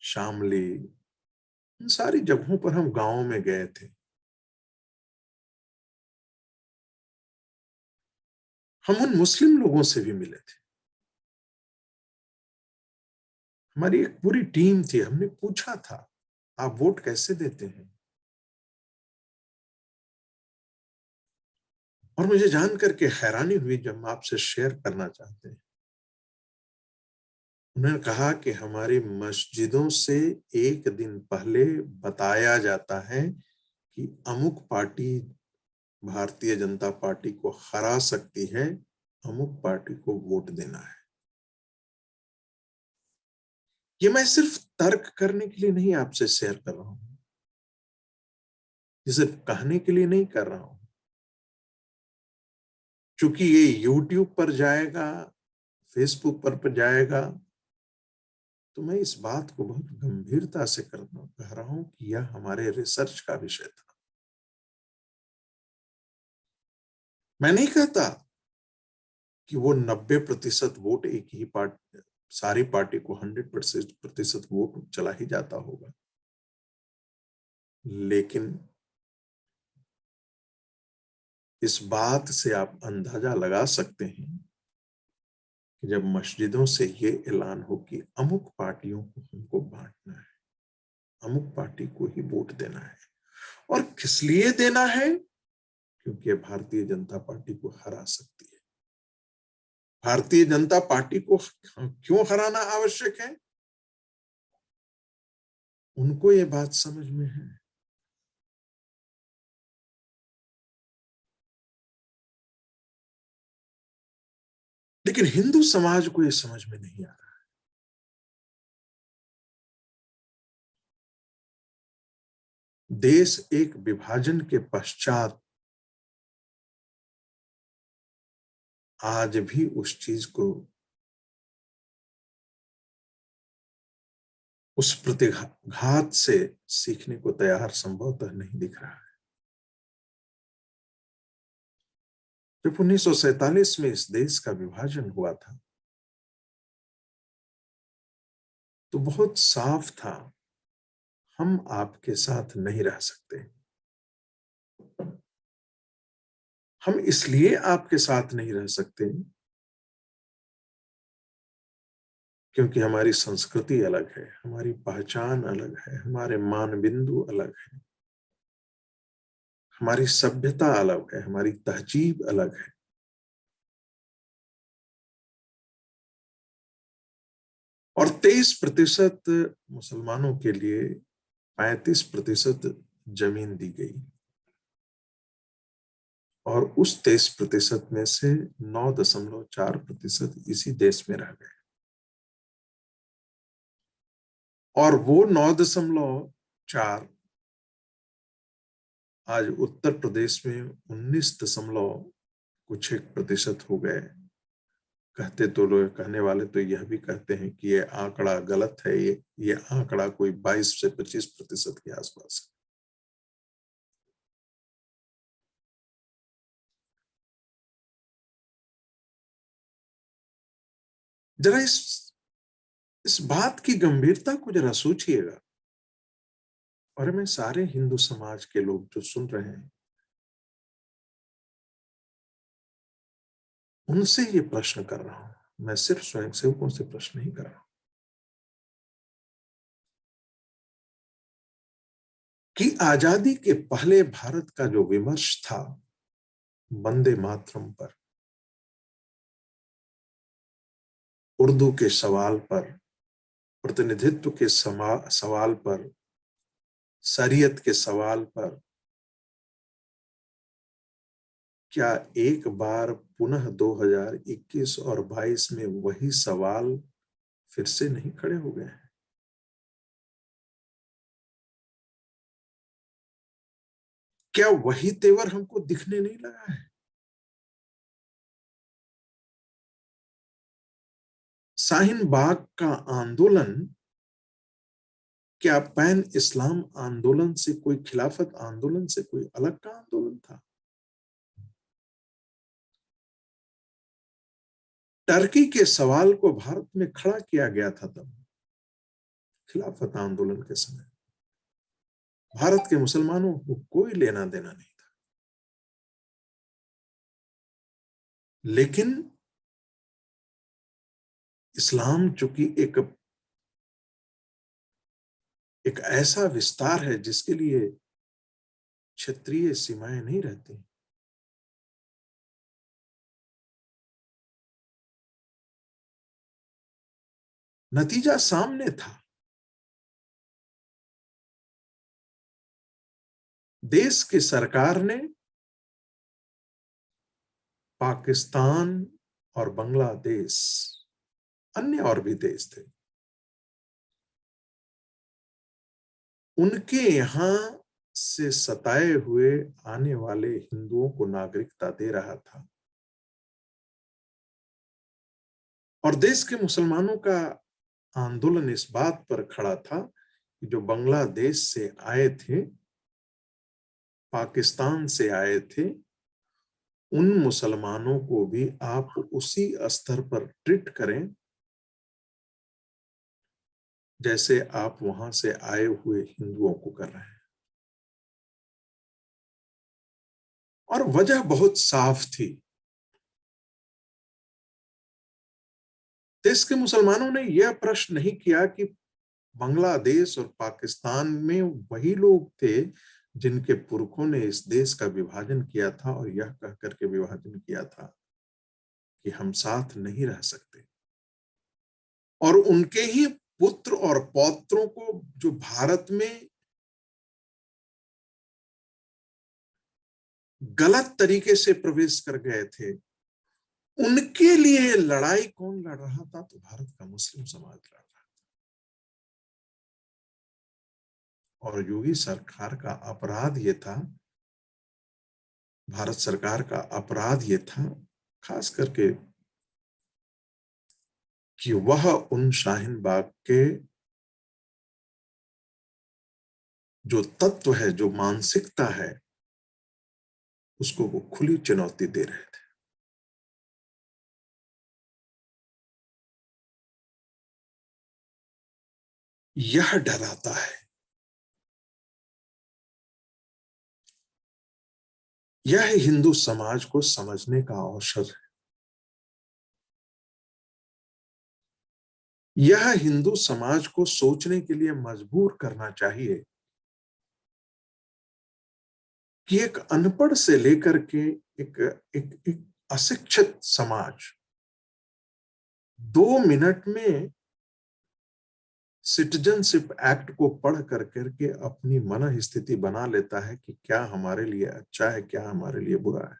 Speaker 3: शामली, इन सारी जगहों पर हम गांवों में गए थे। हम उन मुस्लिम लोगों से भी मिले थे। हमारी एक पूरी टीम थी। हमने पूछा था, आप वोट कैसे देते हैं? और मुझे जान करके हैरानी हुई, जब मैं आपसे शेयर करना चाहते हैं। उन्होंने कहा कि हमारी मस्जिदों से एक दिन पहले बताया जाता है कि अमुक पार्टी भारतीय जनता पार्टी को हरा सकती है, अमुक पार्टी को वोट देना है। ये मैं सिर्फ तर्क करने के लिए नहीं आपसे शेयर कर रहा हूं, ये सिर्फ कहने के लिए नहीं कर रहा हूं, क्योंकि ये यूट्यूब पर जाएगा, फेसबुक पर जाएगा, तो मैं इस बात को बहुत गंभीरता से कह रहा हूं कि यह हमारे रिसर्च का विषय था। मैं नहीं कहता कि वो 90% वोट एक ही पार्टी, सारी पार्टी को 100% वोट चला ही जाता होगा, लेकिन इस बात से आप अंदाजा लगा सकते हैं कि जब मस्जिदों से ये ऐलान हो कि अमुक पार्टियों को हमको बांटना है, अमुक पार्टी को ही वोट देना है, और किस लिए देना है? क्योंकि भारतीय जनता पार्टी को हरा सकती है। भारतीय जनता पार्टी को क्यों हराना आवश्यक है? उनको ये बात समझ में है, लेकिन हिंदू समाज को ये समझ में नहीं आ रहा। देश एक विभाजन के पश्चात आज भी उस चीज को उस प्रतिघात से सीखने को तैयार संभवतः नहीं दिख रहा है। जब 1947 में इस देश का विभाजन हुआ था तो बहुत साफ था, हम आपके साथ नहीं रह सकते। हम इसलिए आपके साथ नहीं रह सकते क्योंकि हमारी संस्कृति अलग है, हमारी पहचान अलग है, हमारे मानबिंदु अलग है, हमारी सभ्यता अलग है, हमारी तहजीब अलग है। और 23% मुसलमानों के लिए 35% जमीन दी गई और उस 23% में से 9.4% इसी देश में रह गए और वो 9.4 आज उत्तर प्रदेश में 19.1% हो गए। कहते तो लोग, कहने वाले तो यह भी कहते हैं कि ये आंकड़ा गलत है, ये आंकड़ा कोई 22 से 25% के आसपास है। जरा इस बात की गंभीरता को जरा सोचिएगा। और मैं सारे हिंदू समाज के लोग जो सुन रहे हैं उनसे ये प्रश्न कर रहा हूं, मैं सिर्फ स्वयंसेवकों से प्रश्न नहीं कर रहा हूं कि आजादी के पहले भारत का जो विमर्श था वंदे मातरम पर, उर्दू के सवाल पर, प्रतिनिधित्व के सवाल पर, शरीयत के सवाल पर, क्या एक बार पुनः 2021 और 22 में वही सवाल फिर से नहीं खड़े हो गए हैं? क्या वही तेवर हमको दिखने नहीं लगा है? शाहीन बाग का आंदोलन क्या पैन इस्लाम आंदोलन से कोई, खिलाफत आंदोलन से कोई अलग का आंदोलन था? टर्की के सवाल को भारत में खड़ा किया गया था तब खिलाफत आंदोलन के समय। भारत के मुसलमानों को कोई लेना देना नहीं था, लेकिन इस्लाम चूंकि एक ऐसा विस्तार है जिसके लिए क्षेत्रीय सीमाएं नहीं रहती। नतीजा सामने था। देश की सरकार ने पाकिस्तान और बांग्लादेश, अन्य और भी देश थे, उनके यहां से सताए हुए आने वाले हिंदुओं को नागरिकता दे रहा था और देश के मुसलमानों का आंदोलन इस बात पर खड़ा था कि जो बांग्लादेश से आए थे, पाकिस्तान से आए थे, उन मुसलमानों को भी आप उसी स्तर पर ट्रीट करें जैसे आप वहां से आए हुए हिंदुओं को कर रहे हैं। और वजह बहुत साफ थी। देश के मुसलमानों ने यह प्रश्न नहीं किया कि बांग्लादेश और पाकिस्तान में वही लोग थे जिनके पुरखों ने इस देश का विभाजन किया था और यह कह करके विभाजन किया था कि हम साथ नहीं रह सकते, और उनके ही पुत्र और पौत्रों को जो भारत में गलत तरीके से प्रवेश कर गए थे, उनके लिए लड़ाई कौन लड़ रहा था? तो भारत का मुस्लिम समाज लड़ रहा था। और योगी सरकार का अपराध ये था, भारत सरकार का अपराध ये था खास करके कि वह उन शाहीन बाग के जो तत्व है, जो मानसिकता है, उसको वो खुली चुनौती दे रहे थे। यह डराता है, यह हिंदू समाज को समझने का अवसर है। यह हिंदू समाज को सोचने के लिए मजबूर करना चाहिए कि एक अनपढ़ से लेकर के एक अशिक्षित समाज 2 मिनट में सिटीजनशिप एक्ट को पढ़ कर करके अपनी मन स्थिति बना लेता है कि क्या हमारे लिए अच्छा है, क्या हमारे लिए बुरा है।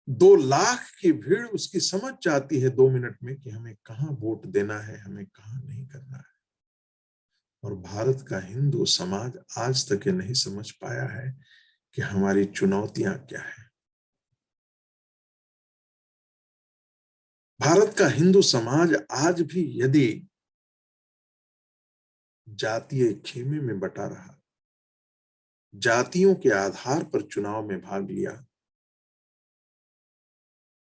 Speaker 3: 2 लाख की भीड़ उसकी समझ जाती है 2 मिनट में कि हमें कहां वोट देना है, हमें कहां नहीं करना है। और भारत का हिंदू समाज आज तक ये नहीं समझ पाया है कि हमारी चुनौतियां क्या है। भारत का हिंदू समाज आज भी यदि जातीय खेमे में बटा रहा, जातियों के आधार पर चुनाव में भाग लिया,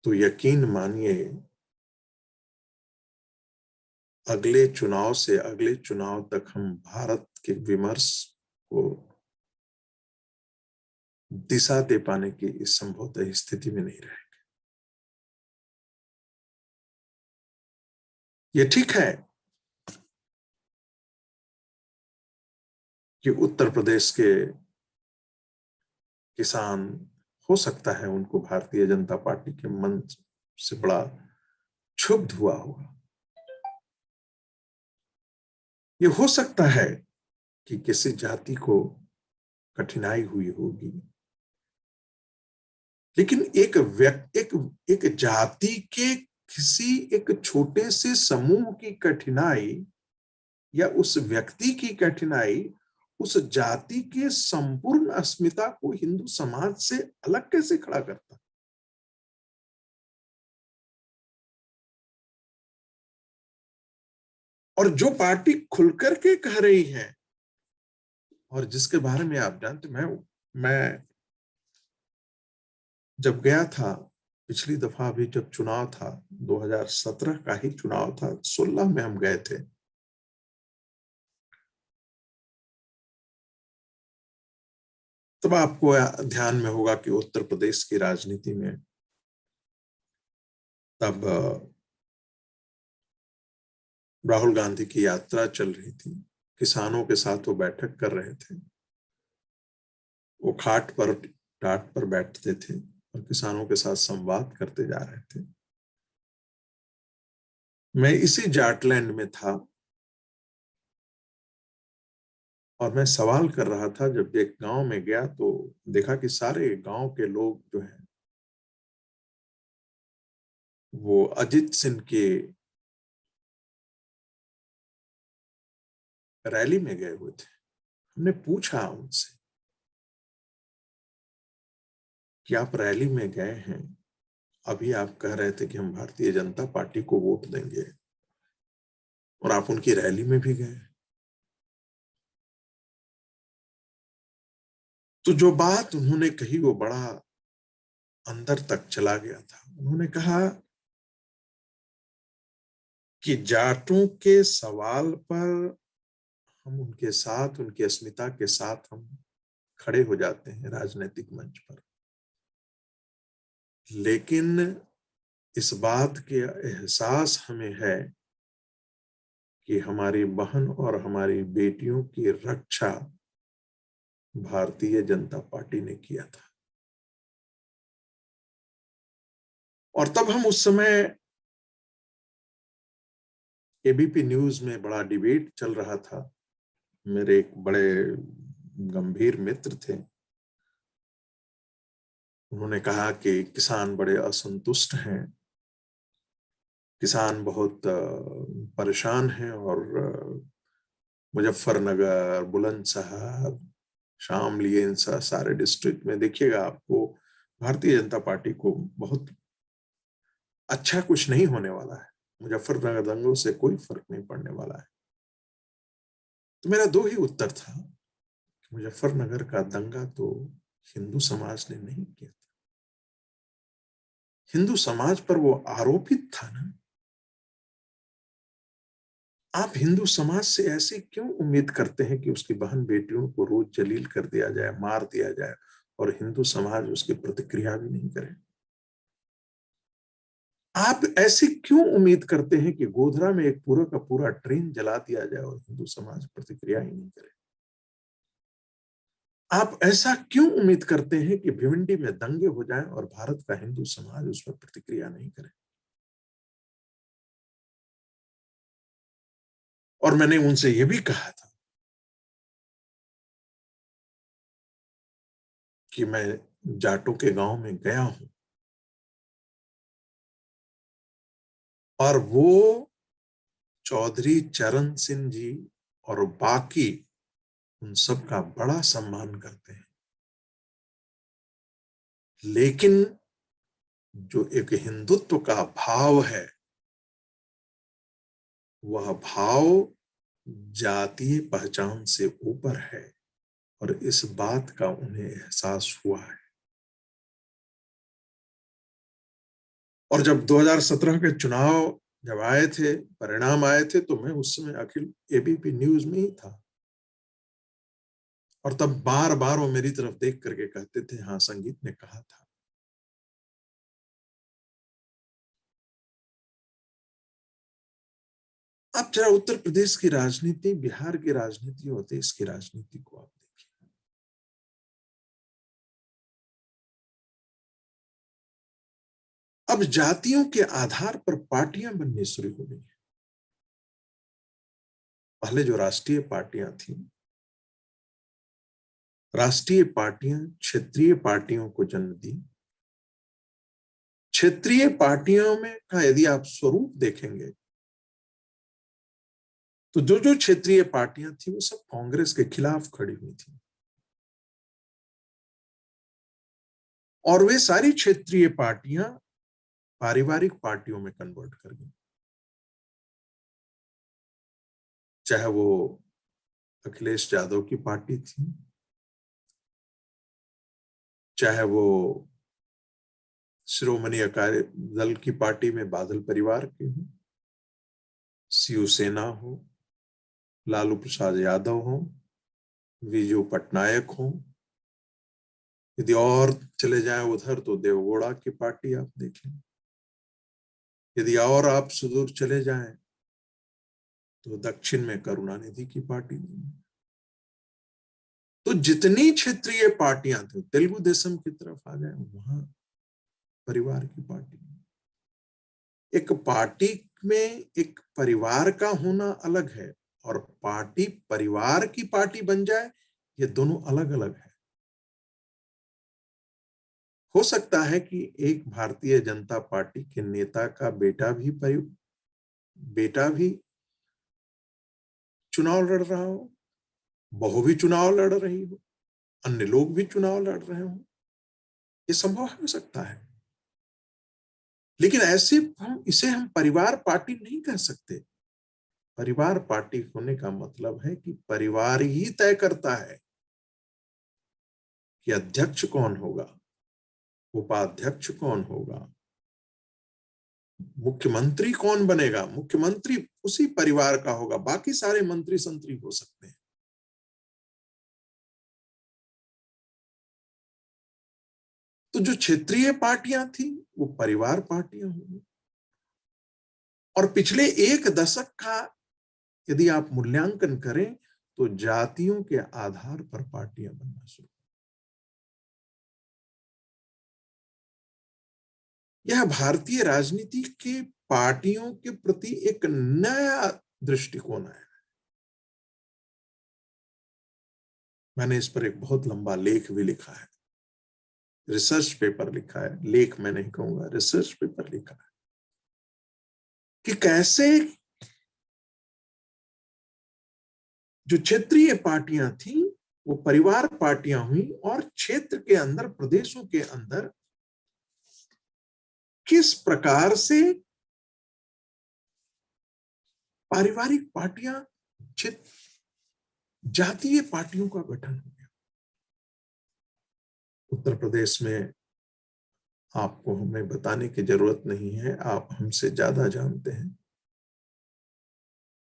Speaker 3: तो यकीन मानिए अगले चुनाव से अगले चुनाव तक हम भारत के विमर्श को दिशा दे पाने की इस संभवतः स्थिति में नहीं रहेंगे। ये ठीक है कि उत्तर प्रदेश के किसान, हो सकता है उनको भारतीय जनता पार्टी के मंच से बड़ा क्षुब्ध हुआ होगा। ये हो सकता है कि किसी जाति को कठिनाई हुई होगी, लेकिन एक जाति के किसी एक छोटे से समूह की कठिनाई या उस व्यक्ति की कठिनाई उस जाति के संपूर्ण अस्मिता को हिंदू समाज से अलग कैसे खड़ा करता? और जो पार्टी खुलकर के कह रही है और जिसके बारे में आप जानते, मैं जब गया था पिछली दफा, अभी जब चुनाव था 2017 का ही चुनाव था, 16 में हम गए थे, तब आपको ध्यान में होगा कि उत्तर प्रदेश की राजनीति में तब राहुल गांधी की यात्रा चल रही थी, किसानों के साथ वो बैठक कर रहे थे, वो टाट पर बैठते थे और किसानों के साथ संवाद करते जा रहे थे। मैं इसी जाटलैंड में था और मैं सवाल कर रहा था। जब एक गांव में गया तो देखा कि सारे गांव के लोग जो हैं वो अजित सिंह के रैली में गए हुए थे। हमने पूछा उनसे कि आप रैली में गए हैं, अभी आप कह रहे थे कि हम भारतीय जनता पार्टी को वोट देंगे और आप उनकी रैली में भी गए। तो जो बात उन्होंने कही वो बड़ा अंदर तक चला गया था। उन्होंने कहा कि जाटों के सवाल पर हम उनके साथ, उनकी अस्मिता के साथ हम खड़े हो जाते हैं राजनीतिक मंच पर, लेकिन इस बात के एहसास हमें है कि हमारी बहन और हमारी बेटियों की रक्षा भारतीय जनता पार्टी ने किया था। और तब हम उस समय एबीपी न्यूज में बड़ा डिबेट चल रहा था। मेरे एक बड़े गंभीर मित्र थे, उन्होंने कहा कि किसान बड़े असंतुष्ट हैं, किसान बहुत परेशान हैं और मुजफ्फरनगर, बुलंदशहर, शामली, इन सारे डिस्ट्रिक्ट में देखिएगा आपको भारतीय जनता पार्टी को बहुत अच्छा कुछ नहीं होने वाला है। मुजफ्फरनगर दंगों से कोई फर्क नहीं पड़ने वाला है। तो मेरा दो ही उत्तर था। मुजफ्फरनगर का दंगा तो हिंदू समाज ने नहीं किया था, हिंदू समाज पर वो आरोपित था ना। आप हिंदू समाज से ऐसे क्यों उम्मीद करते हैं कि उसकी बहन बेटियों को रोज जलील कर दिया जाए, मार दिया जाए, और हिंदू समाज उसकी प्रतिक्रिया भी नहीं करे? आप ऐसी क्यों उम्मीद करते हैं कि गोधरा में एक पूरा का पूरा ट्रेन जला दिया जाए और हिंदू समाज प्रतिक्रिया ही नहीं करे? आप ऐसा क्यों उम्मीद करते हैं कि भिवंडी में दंगे हो जाएं और भारत का हिंदू समाज उस पर प्रतिक्रिया नहीं करे? और मैंने उनसे यह भी कहा था कि मैं जाटों के गांव में गया हूं और वो चौधरी चरण सिंह जी और बाकी उन सब का बड़ा सम्मान करते हैं, लेकिन जो एक हिंदुत्व का भाव है, वह भाव जातीय पहचान से ऊपर है, और इस बात का उन्हें एहसास हुआ है। और जब 2017 के चुनाव जब आए थे, परिणाम आए थे, तो मैं उस समय अखिल एबीपी न्यूज में ही था, और तब बार बार वो मेरी तरफ देख करके कहते थे, हाँ संगीत ने कहा था। आप जरा उत्तर प्रदेश की राजनीति, बिहार की राजनीति और देश की राजनीति को आप देखिए। अब जातियों के आधार पर पार्टियां बननी शुरू हो गई हैं। पहले जो राष्ट्रीय पार्टियां थी, राष्ट्रीय पार्टियां क्षेत्रीय पार्टियों को जन्म दी। क्षेत्रीय पार्टियों में का यदि आप स्वरूप देखेंगे तो जो जो क्षेत्रीय पार्टियां थी वो सब कांग्रेस के खिलाफ खड़ी हुई थी, और वे सारी क्षेत्रीय पार्टियां पारिवारिक पार्टियों में कन्वर्ट कर गई। चाहे वो अखिलेश यादव की पार्टी थी, चाहे वो शिरोमणि अकाली दल की पार्टी में बादल परिवार के हो, शिवसेना हो, लालू प्रसाद यादव हो, विजू पटनायक हो, यदि और चले जाएं उधर तो देवगौड़ा की पार्टी आप देखें, यदि और आप सुदूर चले जाएं तो दक्षिण में करुणानिधि की पार्टी। तो जितनी क्षेत्रीय पार्टियां थी, तेलुगु देशम की तरफ आ जाए, वहां परिवार की पार्टी। एक पार्टी में एक परिवार का होना अलग है, और पार्टी परिवार की पार्टी बन जाए, ये दोनों अलग अलग है। हो सकता है कि एक भारतीय जनता पार्टी के नेता का बेटा भी चुनाव लड़ रहा हो, बहू भी चुनाव लड़ रही हो, अन्य लोग भी चुनाव लड़ रहे हो, ये संभव हो सकता है। लेकिन ऐसे इसे हम परिवार पार्टी नहीं कह सकते। परिवार पार्टी होने का मतलब है कि परिवार ही तय करता है कि अध्यक्ष कौन होगा, उपाध्यक्ष कौन होगा, मुख्यमंत्री कौन बनेगा। मुख्यमंत्री उसी परिवार का होगा, बाकी सारे मंत्री संत्री हो सकते हैं। तो जो क्षेत्रीय पार्टियां थी वो परिवार पार्टियां होंगी, और पिछले एक दशक का यदि आप मूल्यांकन करें तो जातियों के आधार पर पार्टियां बनना शुरू। यह भारतीय राजनीति के पार्टियों के प्रति एक नया दृष्टिकोण है। मैंने इस पर एक बहुत लंबा लेख भी लिखा है, रिसर्च पेपर लिखा है, लेख मैं नहीं कहूंगा, रिसर्च पेपर लिखा है, कि कैसे जो क्षेत्रीय पार्टियां थी वो परिवार पार्टियां हुई, और क्षेत्र के अंदर, प्रदेशों के अंदर किस प्रकार से पारिवारिक पार्टियां जातीय पार्टियों का गठन हो गया। उत्तर प्रदेश में आपको हमें बताने की जरूरत नहीं है, आप हमसे ज्यादा जानते हैं।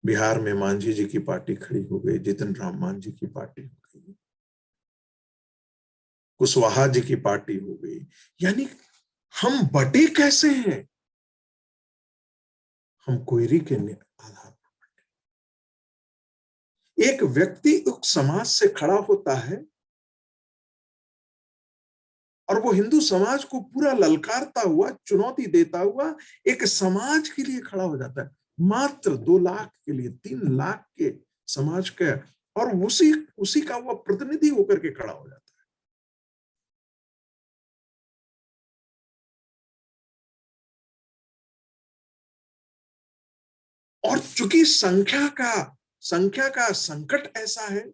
Speaker 3: बिहार में मांझी जी की पार्टी खड़ी हो गई, जितन राम मांझी की पार्टी हो गई, कुशवाहा जी की पार्टी हो गई। यानी हम बटे कैसे हैं? हम कोयरी के आधार पर। एक व्यक्ति उस समाज से खड़ा होता है और वो हिंदू समाज को पूरा ललकारता हुआ, चुनौती देता हुआ एक समाज के लिए खड़ा हो जाता है, मात्र 2 लाख के लिए, 3 लाख के समाज के, और उसी का वो प्रतिनिधि होकर के खड़ा हो जाता है। और चूंकि संख्या का संकट ऐसा है,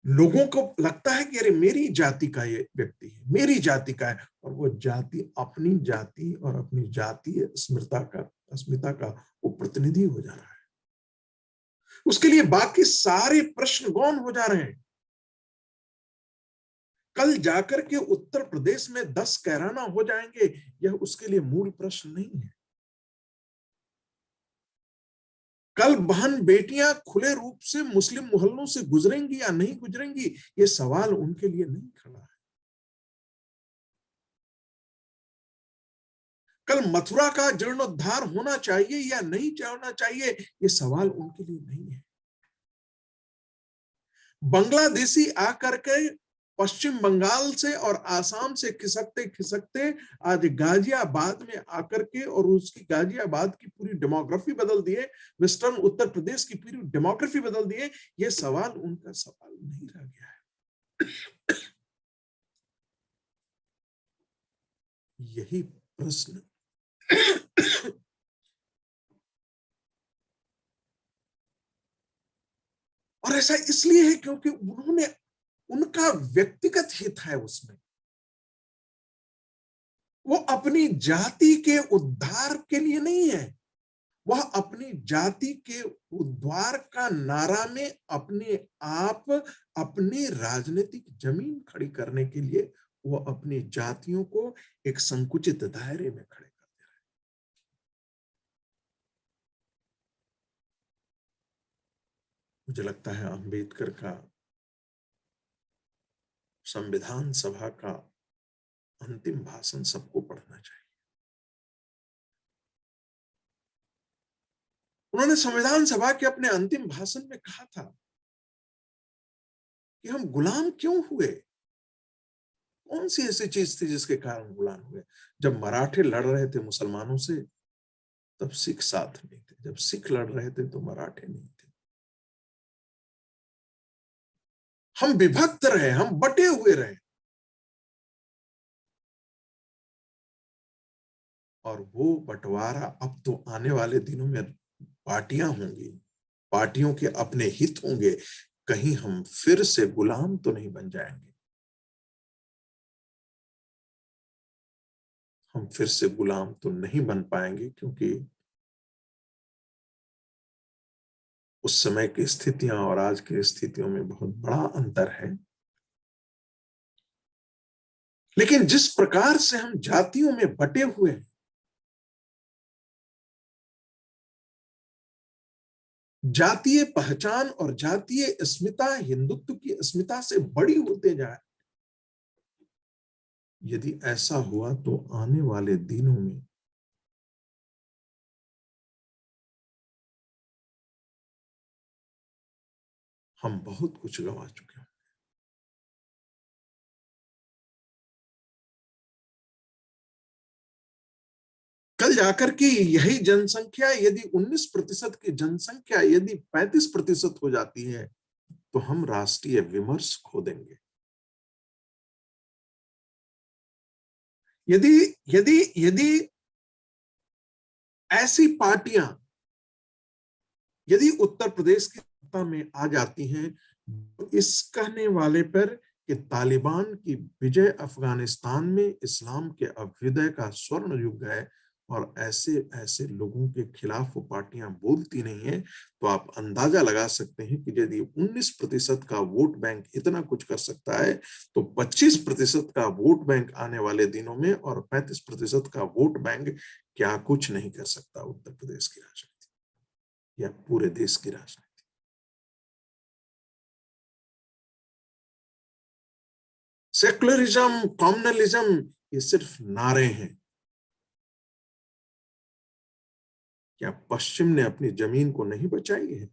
Speaker 3: लोगों को लगता है कि अरे मेरी जाति का ये व्यक्ति है, मेरी जाति का है, और वो जाति अपनी जाति और अपनी जातीय अस्मिता का वो प्रतिनिधि हो जा रहा है। उसके लिए बाकी सारे प्रश्न गौण हो जा रहे हैं। कल जाकर के उत्तर प्रदेश में 10 कैराना हो जाएंगे, यह उसके लिए मूल प्रश्न नहीं है। कल बहन बेटियां खुले रूप से मुस्लिम मोहल्लों से गुजरेंगी या नहीं गुजरेंगी, ये सवाल उनके लिए नहीं खड़ा है। कल मथुरा का जीर्णोद्धार होना चाहिए या नहीं होना चाहिए, ये सवाल उनके लिए नहीं है। बांग्लादेशी आकर के पश्चिम बंगाल से और आसाम से खिसकते खिसकते आज गाजियाबाद में आकर के, और उसकी गाजियाबाद की पूरी डेमोग्राफी बदल दिए, वेस्टर्न उत्तर प्रदेश की पूरी डेमोग्राफी बदल दिए, ये सवाल उनका सवाल नहीं रह गया है। यही प्रश्न और ऐसा इसलिए है क्योंकि उनका व्यक्तिगत हित है उसमें। वो अपनी जाति के उद्धार के लिए नहीं है, वह अपनी जाति के उद्धार का नारा में अपने आप अपनी राजनीतिक जमीन खड़ी करने के लिए वो अपनी जातियों को एक संकुचित दायरे में खड़े कर दे रहे हैं। मुझे लगता है अंबेडकर का संविधान सभा का अंतिम भाषण सबको पढ़ना चाहिए। उन्होंने संविधान सभा के अपने अंतिम भाषण में कहा था कि हम गुलाम क्यों हुए, कौन सी ऐसी चीज थी जिसके कारण गुलाम हुए। जब मराठे लड़ रहे थे मुसलमानों से, तब सिख साथ नहीं थे, जब सिख लड़ रहे थे तो मराठे नहीं थे। हम विभक्त रहे, हम बटे हुए रहे, और वो बंटवारा अब तो आने वाले दिनों में पार्टियां होंगी, पार्टियों के अपने हित होंगे, कहीं हम फिर से गुलाम तो नहीं बन जाएंगे। हम फिर से गुलाम तो नहीं बन पाएंगे, क्योंकि उस समय की स्थितियां और आज की स्थितियों में बहुत बड़ा अंतर है। लेकिन जिस प्रकार से हम जातियों में बटे हुए हैं, जातीय पहचान और जातीय अस्मिता हिंदुत्व की अस्मिता से बड़ी होते जाए, यदि ऐसा हुआ तो आने वाले दिनों में हम बहुत कुछ गंवा चुके हैं। कल जाकर के यही जनसंख्या यदि 19% की जनसंख्या यदि 35% हो जाती है, तो हम राष्ट्रीय विमर्श खो देंगे। यदि यदि यदि ऐसी पार्टियां यदि उत्तर प्रदेश की सत्ता में आ जाती हैं, तो इस कहने वाले पर कि तालिबान की विजय अफगानिस्तान में इस्लाम के अभ्युदय का स्वर्ण युग है, और ऐसे ऐसे लोगों के खिलाफ वो पार्टियां बोलती नहीं है, तो आप अंदाजा लगा सकते हैं कि यदि 19% का वोट बैंक इतना कुछ कर सकता है, तो 25% का वोट बैंक आने वाले दिनों में और 35% का वोट बैंक क्या कुछ नहीं कर सकता उत्तर प्रदेश की राजनीति या पूरे देश की राजनीति। सेकुलरिज्म, कॉम्युनलिज्म ये सिर्फ नारे हैं। क्या पश्चिम ने अपनी जमीन को नहीं बचाई है?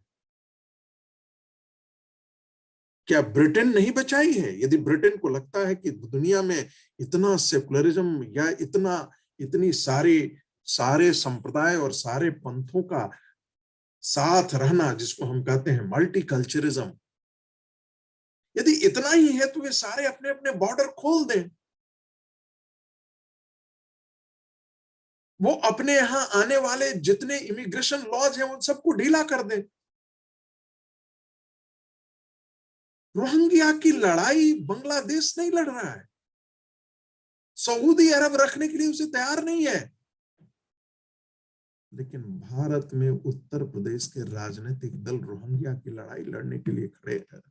Speaker 3: क्या ब्रिटेन नहीं बचाई है? यदि ब्रिटेन को लगता है कि दुनिया में इतना सेकुलरिज्म या इतनी सारे संप्रदाय और सारे पंथों का साथ रहना, जिसको हम कहते हैं मल्टीकल्चरिज्म, यदि इतना ही है तो वे सारे अपने अपने बॉर्डर खोल दें। वो अपने यहां आने वाले जितने इमिग्रेशन लॉज हैं उन सबको ढीला कर दें। रोहिंग्या की लड़ाई बांग्लादेश नहीं लड़ रहा है, सऊदी अरब रखने के लिए उसे तैयार नहीं है, लेकिन भारत में उत्तर प्रदेश के राजनीतिक दल रोहिंग्या की लड़ाई लड़ने के लिए खड़े हैं,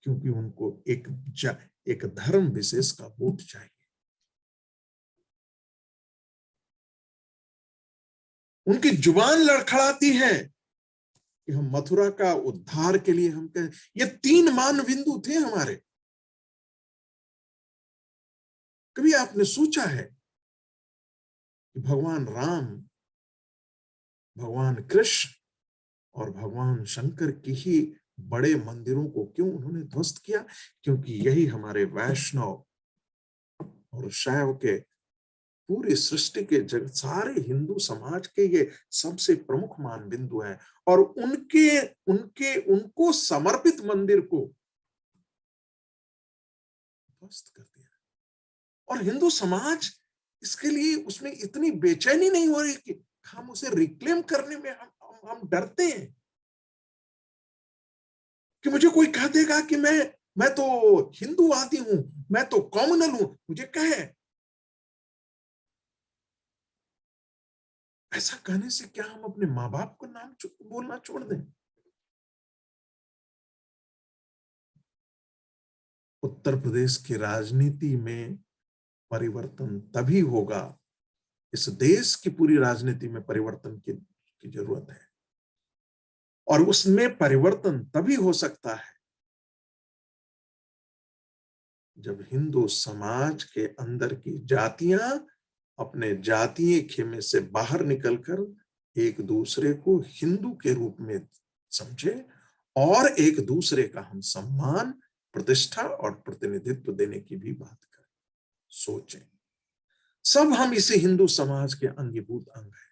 Speaker 3: क्योंकि उनको एक धर्म विशेष का वोट चाहिए। उनकी जुबान लड़खड़ाती है कि हम मथुरा का उद्धार के लिए हम कहें। ये 3 मान बिंदु थे हमारे। कभी आपने सोचा है कि भगवान राम, भगवान कृष्ण और भगवान शंकर की ही बड़े मंदिरों को क्यों उन्होंने ध्वस्त किया? क्योंकि यही हमारे वैष्णव और शैव के पूरी सृष्टि के जगत सारे हिंदू समाज के ये सबसे प्रमुख मान बिंदु हैं, और उनको समर्पित मंदिर को ध्वस्त कर दिया। और हिंदू समाज इसके लिए उसमें इतनी बेचैनी नहीं हो रही कि हम उसे रिक्लेम करने में हम डरते हैं कि मुझे कोई कह देगा कि मैं तो हिंदूवादी हूं, मैं तो कॉम्युनल हूं, मुझे कहे। ऐसा कहने से क्या हम अपने माँ बाप को नाम बोलना छोड़ दें? उत्तर प्रदेश की राजनीति में परिवर्तन तभी होगा, इस देश की पूरी राजनीति में परिवर्तन की जरूरत है, और उसमें परिवर्तन तभी हो सकता है जब हिंदू समाज के अंदर की जातियां अपने जातीय खेमे से बाहर निकलकर एक दूसरे को हिंदू के रूप में समझे और एक दूसरे का हम सम्मान, प्रतिष्ठा और प्रतिनिधित्व देने की भी बात करें, सोचें। सब हम इसी हिंदू समाज के अंगीभूत अंग हैं।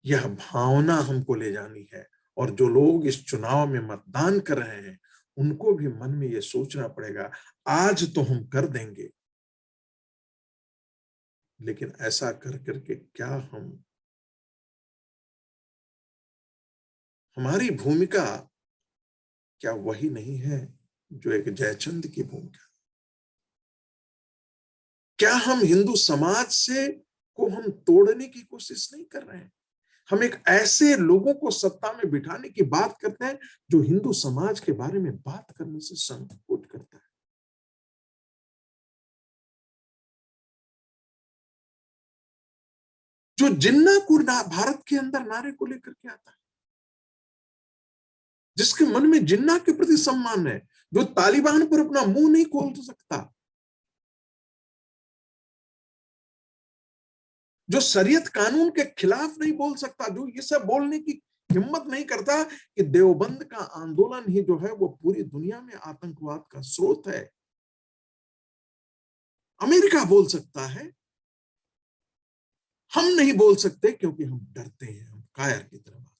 Speaker 3: यह भावना हमको ले जानी है, और जो लोग इस चुनाव में मतदान कर रहे हैं उनको भी मन में यह सोचना पड़ेगा, आज तो हम कर देंगे, लेकिन ऐसा कर करके क्या हमारी भूमिका क्या वही नहीं है जो एक जयचंद की भूमिका? क्या हम हिंदू समाज से को हम तोड़ने की कोशिश नहीं कर रहे हैं? हम एक ऐसे लोगों को सत्ता में बिठाने की बात करते हैं जो हिंदू समाज के बारे में बात करने से संकोच करता है। जो जिन्ना को भारत के अंदर नारे को लेकर के आता है, जिसके मन में जिन्ना के प्रति सम्मान है, जो तालिबान पर अपना मुंह नहीं खोल सकता, जो शरीयत कानून के खिलाफ नहीं बोल सकता, जो ये सब बोलने की हिम्मत नहीं करता कि देवबंद का आंदोलन ही जो है वो पूरी दुनिया में आतंकवाद का स्रोत है। अमेरिका बोल सकता है, हम नहीं बोल सकते क्योंकि हम डरते हैं, हम कायर की तरह बात।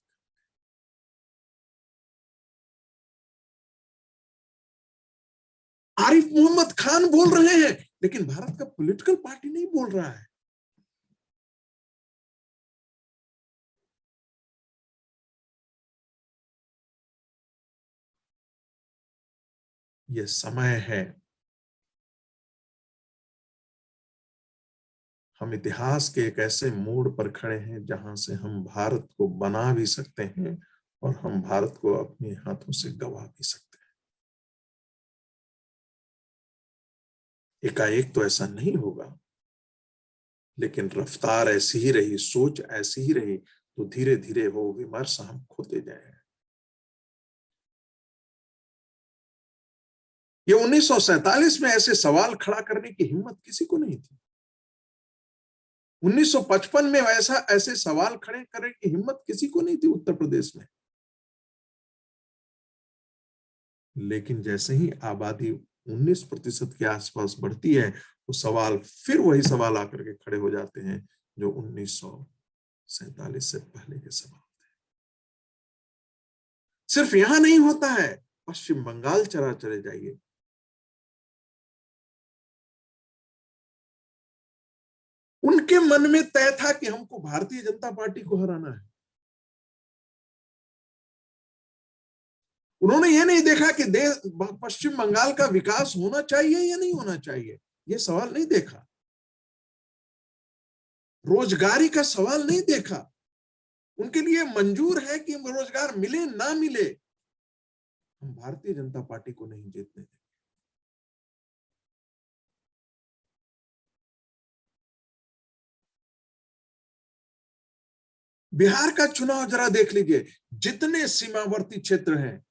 Speaker 3: आरिफ मोहम्मद खान बोल रहे हैं, लेकिन भारत का पॉलिटिकल पार्टी नहीं बोल रहा है। यह समय है हम इतिहास के एक ऐसे मोड़ पर खड़े हैं जहां से हम भारत को बना भी सकते हैं और हम भारत को अपने हाथों से गंवा भी सकते हैं। एकाएक तो ऐसा नहीं होगा, लेकिन रफ्तार ऐसी ही रही, सोच ऐसी ही रही, तो धीरे धीरे वो विमर्श हम खोते जाए। ये 1947 में ऐसे सवाल खड़ा करने की हिम्मत किसी को नहीं थी। 1955 में ऐसे सवाल खड़े करने की हिम्मत किसी को नहीं थी उत्तर प्रदेश में। लेकिन जैसे ही आबादी 19% के आसपास बढ़ती है, वो सवाल फिर वही सवाल आकर के खड़े हो जाते हैं जो 1947 से पहले के सवाल थे। सिर्फ यहां नहीं होता है, पश्चिम बंगाल चले जाइए, उनके मन में तय था कि हमको भारतीय जनता पार्टी को हराना है। उन्होंने यह नहीं देखा कि पश्चिम बंगाल का विकास होना चाहिए या नहीं होना चाहिए, यह सवाल नहीं देखा। रोजगारी का सवाल नहीं देखा। उनके लिए मंजूर है कि रोजगार मिले ना मिले, हम भारतीय जनता पार्टी को नहीं जीतने देंगे। बिहार का चुनाव जरा देख लीजिए, जितने सीमावर्ती क्षेत्र हैं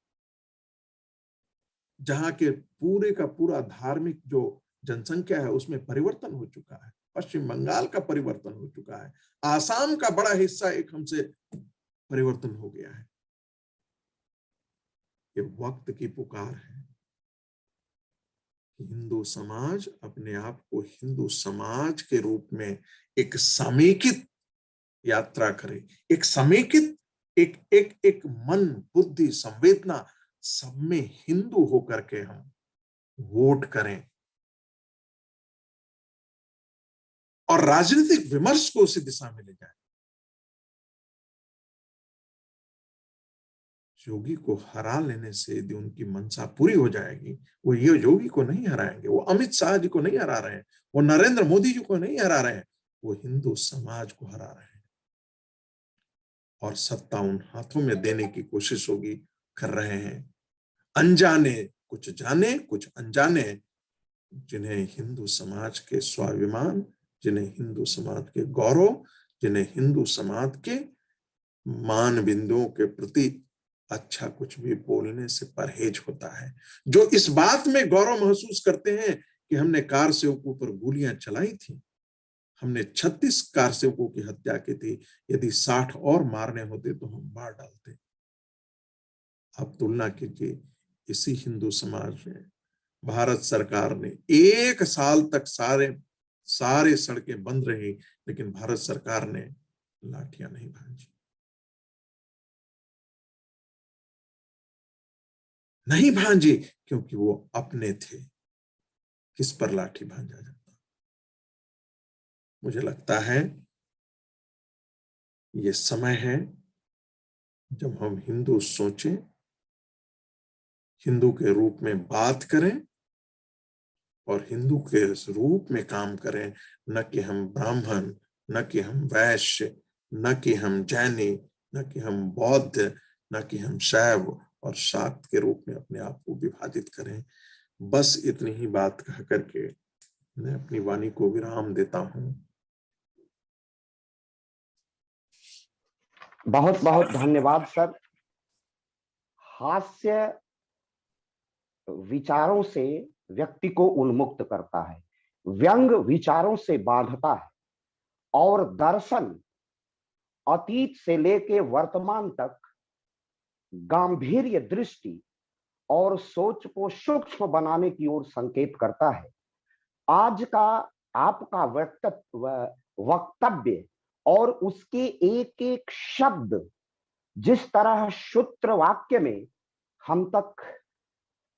Speaker 3: जहां के पूरे का पूरा धार्मिक जो जनसंख्या है उसमें परिवर्तन हो चुका है। पश्चिम बंगाल का परिवर्तन हो चुका है। आसाम का बड़ा हिस्सा एक हमसे परिवर्तन हो गया है। ये वक्त की पुकार है कि हिंदू समाज अपने आप को हिंदू समाज के रूप में एक समेकित यात्रा करे, एक समेकित एक मन, बुद्धि, संवेदना सब में हिंदू होकर के हम वोट करें और राजनीतिक विमर्श को उसी दिशा में ले जाए। योगी को हरा लेने से यदि उनकी मंशा पूरी हो जाएगी, वो ये योगी को नहीं हराएंगे, वो अमित शाह जी को नहीं हरा रहे हैं, वो नरेंद्र मोदी जी को नहीं हरा रहे हैं, वो हिंदू समाज को हरा रहे हैं। और सत्ता उन हाथों में देने की कोशिश होगी, कर रहे हैं, अनजाने, कुछ जाने कुछ अनजाने, जिन्हें हिंदू समाज के स्वाभिमान, जिन्हें हिंदू समाज के गौरव, जिन्हें हिंदू समाज के मान बिंदुओं के प्रति अच्छा कुछ भी बोलने से परहेज होता है, जो इस बात में गौरव महसूस करते हैं कि हमने कार सेवकों पर गोलियां चलाई थी, हमने 36 कार सेवकों की हत्या की थी, यदि 60 और मारने होते तो हम मार डालते। आप तुलना कीजिए, इसी हिंदू समाज में भारत सरकार ने 1 साल तक सारे सड़कें बंद रही, लेकिन भारत सरकार ने लाठियां नहीं भांजी, नहीं भांजी, क्योंकि वो अपने थे। किस पर लाठी भांजा जाता? मुझे लगता है ये समय है जब हम हिंदू सोचें, हिंदू के रूप में बात करें और हिंदू के रूप में काम करें, न कि हम ब्राह्मण, न कि हम वैश्य, न कि हम जैनी, न कि हम बौद्ध, न कि हम शैव और शाक्त के रूप में अपने आप को विभाजित करें। बस इतनी ही बात कह करके मैं अपनी वाणी को विराम देता हूं।
Speaker 1: बहुत बहुत धन्यवाद सर। हास्य विचारों से व्यक्ति को उन्मुक्त करता है, व्यंग विचारों से बांधता है, और दर्शन अतीत से लेके वर्तमान तक गांभीर्य दृष्टि और सोच को सूक्ष्म बनाने की ओर संकेत करता है। आज का आपका वक्तव्य और उसके एक एक शब्द जिस तरह सूत्र वाक्य में हम तक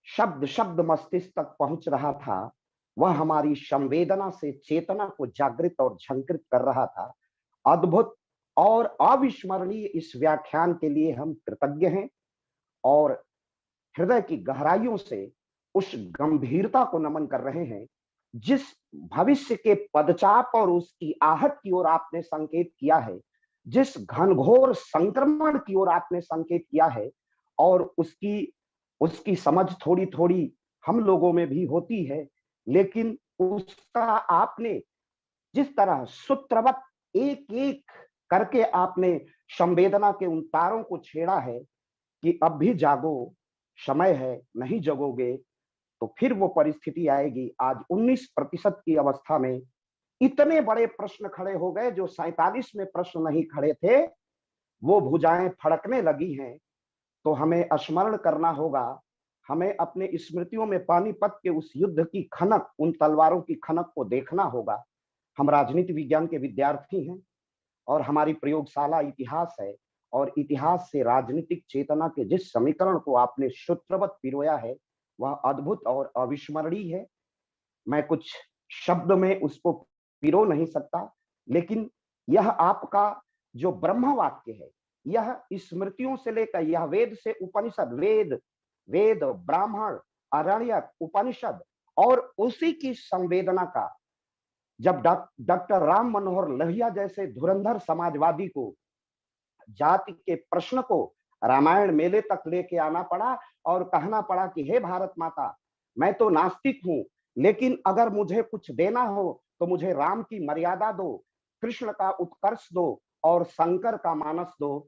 Speaker 1: शब्द शब्द मस्तिष्क तक पहुंच रहा था, वह हमारी संवेदना से चेतना को जागृत और झंकृत कर रहा था। अद्भुत और अविस्मरणीय इस व्याख्यान के लिए हम कृतज्ञ हैं और हृदय की गहराइयों से उस गंभीरता को नमन कर रहे हैं जिस भविष्य के पदचाप और उसकी आहट की ओर आपने संकेत किया है, जिस घनघोर संक्रमण की ओर आपने संकेत किया है, और उसकी समझ थोड़ी थोड़ी हम लोगों में भी होती है, लेकिन उसका आपने जिस तरह सूत्रवत एक एक करके आपने संवेदना के उन तारों को छेड़ा है कि अब भी जागो, समय है, नहीं जगोगे तो फिर वो परिस्थिति आएगी। आज 19% की अवस्था में इतने बड़े प्रश्न खड़े हो गए जो 47 में प्रश्न नहीं खड़े थे, वो भुजाएं फड़कने लगी हैं। तो हमें स्मरण करना होगा, हमें अपने स्मृतियों में पानीपत के उस युद्ध की खनक, उन तलवारों की खनक को देखना होगा। हम राजनीति विज्ञान के विद्यार्थी हैं और हमारी प्रयोगशाला इतिहास है, और इतिहास से राजनीतिक चेतना के जिस समीकरण को आपने सूत्रवत पिरोया है वह अद्भुत और अविस्मरणीय है। मैं कुछ शब्द में उसको पिरो नहीं सकता, लेकिन यह आपका जो ब्रह्म वाक्य है, यह स्मृतियों से लेकर यह वेद से उपनिषद, वेद ब्राह्मण, आरण्यक, उपनिषद, और उसी की संवेदना का जब डॉक्टर राम मनोहर लोहिया जैसे धुरंधर समाजवादी को जाति के प्रश्न को रामायण मेले तक लेके आना पड़ा और कहना पड़ा कि हे भारत माता, मैं तो नास्तिक हूं, लेकिन अगर मुझे कुछ देना हो तो मुझे राम की मर्यादा दो, कृष्ण का उत्कर्ष दो और शंकर का मानस दो।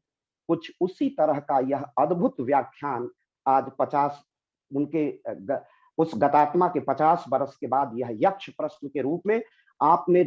Speaker 1: कुछ उसी तरह का यह अद्भुत व्याख्यान आज 50 उनके उस गतात्मा के 50 वर्ष के बाद यह यक्ष प्रश्न के रूप में आपने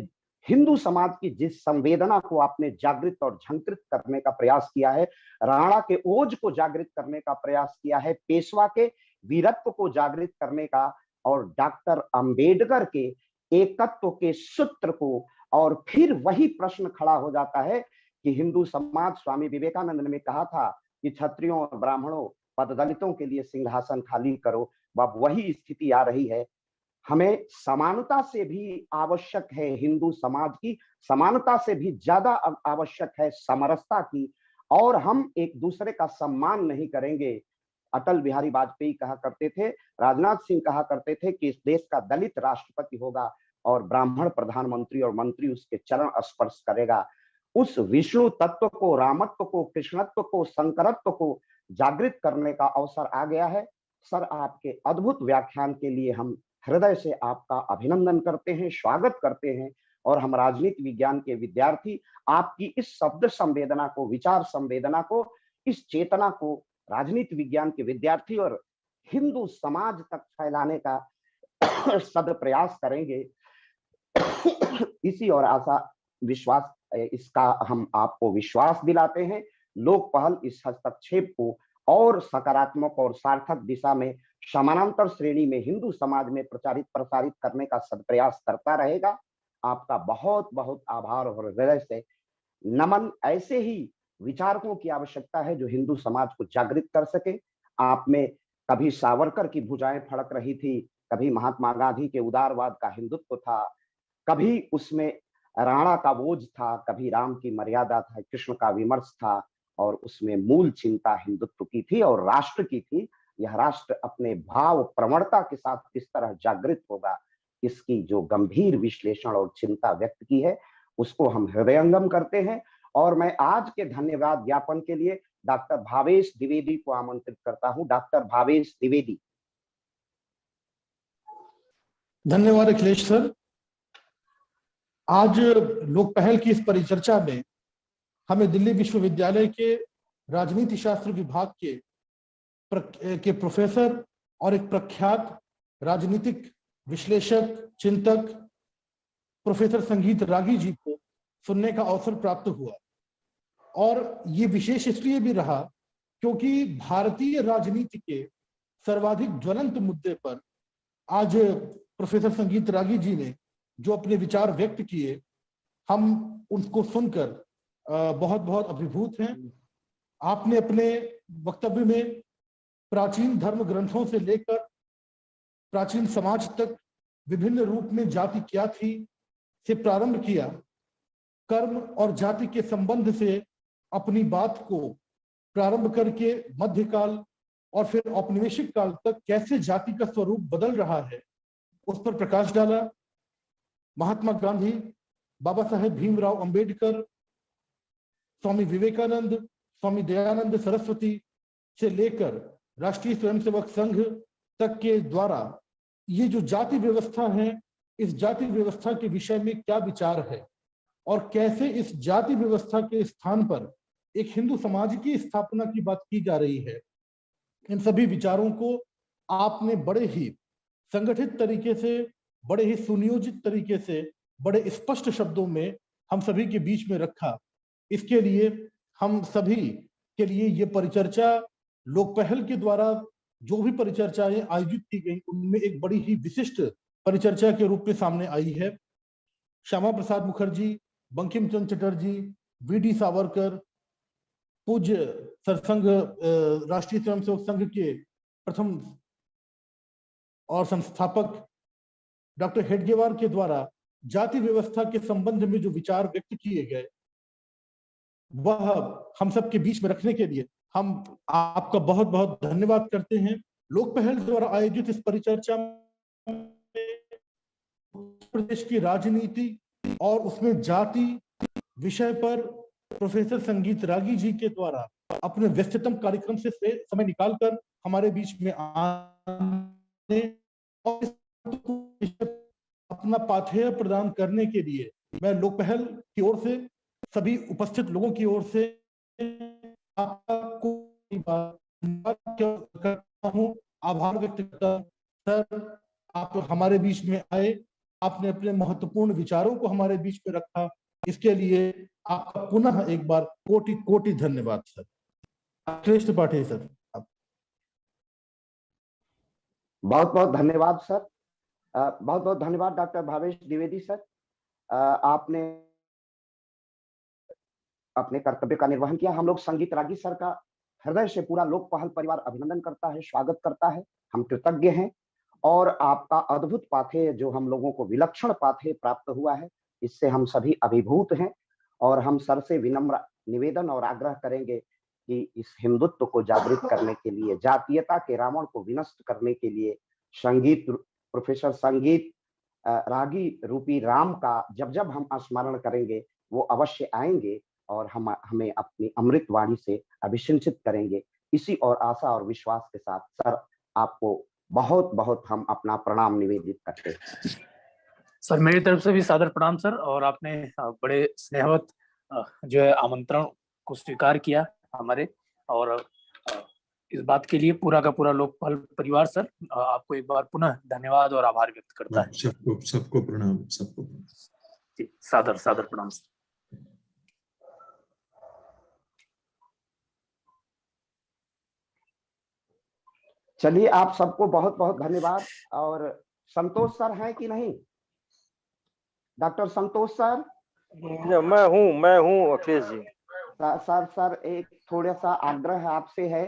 Speaker 1: हिंदू समाज की जिस संवेदना को आपने जागृत और झंकृत करने का प्रयास किया है, राणा के ओज को जागृत करने का प्रयास किया है, पेशवा के वीरत्व को जागृत करने का, और डॉक्टर अंबेडकर के एकत्व के सूत्र को, और फिर वही प्रश्न खड़ा हो जाता है कि हिंदू समाज, स्वामी विवेकानंद ने कहा था कि क्षत्रियों और ब्राह्मणों, पददलितों के लिए सिंहासन खाली करो, अब वही स्थिति आ रही है। हमें समानता से भी आवश्यक है, हिंदू समाज की समानता से भी ज्यादा आवश्यक है समरसता की, और हम एक दूसरे का सम्मान नहीं करेंगे। अटल बिहारी वाजपेयी कहा करते थे, राजनाथ सिंह कहा करते थे कि इस देश का दलित राष्ट्रपति होगा और ब्राह्मण प्रधानमंत्री और मंत्री उसके चरण स्पर्श करेगा। उस विष्णु तत्व को, रामत्व को, कृष्णत्व को, शंकरत्व को जागृत करने का अवसर आ गया है। सर, आपके अद्भुत व्याख्यान के लिए हम हृदय से आपका अभिनंदन करते हैं, स्वागत करते हैं, और हम राजनीति विज्ञान के विद्यार्थी आपकी इस शब्द संवेदना को, विचार संवेदना को, इस चेतना को राजनीति विज्ञान के विद्यार्थी और हिंदू समाज तक फैलाने का सद प्रयास करेंगे। इसी और आशा विश्वास इसका हम आपको विश्वास दिलाते हैं। लोक पहल इस हस्तक्षेप को और सकारात्मक और सार्थक दिशा में समानांतर श्रेणी में हिंदू समाज में प्रसारित करने का सदप्रयास करता रहेगा। आपका बहुत बहुत आभार और हृदय से नमन। ऐसे ही विचारकों की आवश्यकता है जो हिंदू समाज को जागृत कर सके। आप में कभी सावरकर की भुजाएं फड़क रही थी, कभी महात्मा गांधी के उदारवाद का हिंदुत्व था, कभी उसमें राणा का बोझ था, कभी राम की मर्यादा था, कृष्ण का विमर्श था, और उसमें मूल चिंता हिंदुत्व की थी और राष्ट्र की थी। यह राष्ट्र अपने भाव प्रवणता के साथ किस तरह जागृत होगा, इसकी जो गंभीर विश्लेषण और चिंता व्यक्त की है, उसको हम हृदयंगम करते हैं। और मैं आज के धन्यवाद ज्ञापन के लिए डॉक्टर भावेश द्विवेदी को आमंत्रित करता हूं। डॉक्टर भावेश द्विवेदी।
Speaker 4: धन्यवाद अखिलेश सर। आज लोक पहल की इस परिचर्चा में हमें दिल्ली विश्वविद्यालय के राजनीति शास्त्र विभाग के प्रोफेसर और एक प्रख्यात राजनीतिक विश्लेषक, चिंतक प्रोफेसर संगीत रागी जी को सुनने का अवसर प्राप्त हुआ। और ये विशेष इसलिए भी रहा क्योंकि भारतीय राजनीति के सर्वाधिक ज्वलंत मुद्दे पर आज प्रोफेसर संगीत रागी जी ने जो अपने विचार व्यक्त किए, हम उनको सुनकर बहुत बहुत अभिभूत हैं। आपने अपने वक्तव्य में प्राचीन धर्म ग्रंथों से लेकर प्राचीन समाज तक विभिन्न रूप में जाति क्या थी से प्रारंभ किया, कर्म और जाति के संबंध से अपनी बात को प्रारंभ करके मध्यकाल और फिर औपनिवेशिक काल तक कैसे जाति का स्वरूप बदल रहा है उस पर प्रकाश डाला। महात्मा गांधी, बाबा साहेब भीमराव अंबेडकर, स्वामी विवेकानंद, स्वामी दयानंद सरस्वती से लेकर राष्ट्रीय स्वयंसेवक संघ तक के द्वारा ये जो जाति व्यवस्था है, इस जाति व्यवस्था के विषय में क्या विचार है और कैसे इस जाति व्यवस्था के स्थान पर एक हिंदू समाज की स्थापना की बात की जा रही है। इन सभी विचारों को आपने बड़े ही संगठित तरीके से, बड़े ही सुनियोजित तरीके से, बड़े स्पष्ट शब्दों में हम सभी के बीच में रखा। इसके लिए हम सभी के लिए ये परिचर्चा लोक पहल के द्वारा जो भी परिचर्चाएं आयोजित की गई, उनमें एक बड़ी ही विशिष्ट परिचर्चा के रूप में सामने आई है। श्यामा प्रसाद मुखर्जी, बंकिम चंद्र चटर्जी, वी.डी. सावरकर, पूज्य सरसंघ राष्ट्रीय स्वयंसेवक संघ के प्रथम और संस्थापक डॉक्टर हेडगेवार के द्वारा जाति व्यवस्था के संबंध में जो विचार व्यक्त किए गए, वह हम सब के बीच में रखने के लिए हम आपका बहुत बहुत धन्यवाद करते हैं। लोक पहल द्वारा आयोजित इस परिचर्चा में प्रदेश की राजनीति और उसमें जाति विषय पर प्रोफेसर संगीत रागी जी के द्वारा अपने व्यस्ततम कार्यक्रम से समय निकालकर हमारे बीच में आने और अपना पाथेय प्रदान करने के लिए मैं लोक पहल की ओर से, सभी उपस्थित लोगों की ओर से आपको करता हूँ, आभार व्यक्त करता हूँ। सर, आप हमारे बीच में आए, आपने अपने महत्वपूर्ण विचारों को हमारे बीच में रखा, इसके लिए आपका पुनः एक बार कोटि कोटि धन्यवाद सर। अखिलेश त्रिपाठी सर,
Speaker 1: बहुत बहुत धन्यवाद सर। बहुत बहुत धन्यवाद डॉक्टर भावेश द्विवेदी सर। आपने अपने कर्तव्य का निर्वहन किया। हम लोग संगीत रागी सर का हृदय से पूरा लोक पहल परिवार अभिनंदन करता है, स्वागत करता है। हम कृतज्ञ हैं और आपका अद्भुत पाथेय, जो हम लोगों को विलक्षण पाथेय प्राप्त हुआ है, इससे हम सभी अभिभूत हैं। और हम सर से विनम्र निवेदन और आग्रह करेंगे कि इस हिंदुत्व को जागृत करने के लिए, जातीयता के रावण को विनष्ट करने के लिए संगीत प्रोफेसर संगीत रागी रूपी राम का जब जब हम स्मरण करेंगे, वो अवश्य आएंगे और हमें अपनी अमृत वाणी से अभिषिंचित करेंगे। इसी और आशा और विश्वास के साथ सर, आपको बहुत बहुत हम अपना प्रणाम निवेदित करते हैं।
Speaker 2: सर, मेरी तरफ से भी सादर प्रणाम सर। और आपने बड़े स्नेहवत जो है आमंत्रण को स्वीकार किया हमारे, और इस बात के लिए पूरा का पूरा लोक पहल परिवार सर आपको एक बार पुनः धन्यवाद और आभार व्यक्त करता है।
Speaker 3: सबको प्रणाम, सबको
Speaker 2: जी, सादर सादर प्रणाम सर।
Speaker 1: चलिए, आप सबको बहुत बहुत धन्यवाद। और संतोष सर हैं कि नहीं? डॉक्टर संतोष सर?
Speaker 5: मैं हूँ अखिलेश जी।
Speaker 1: सर एक थोड़ा सा आग्रह आपसे है।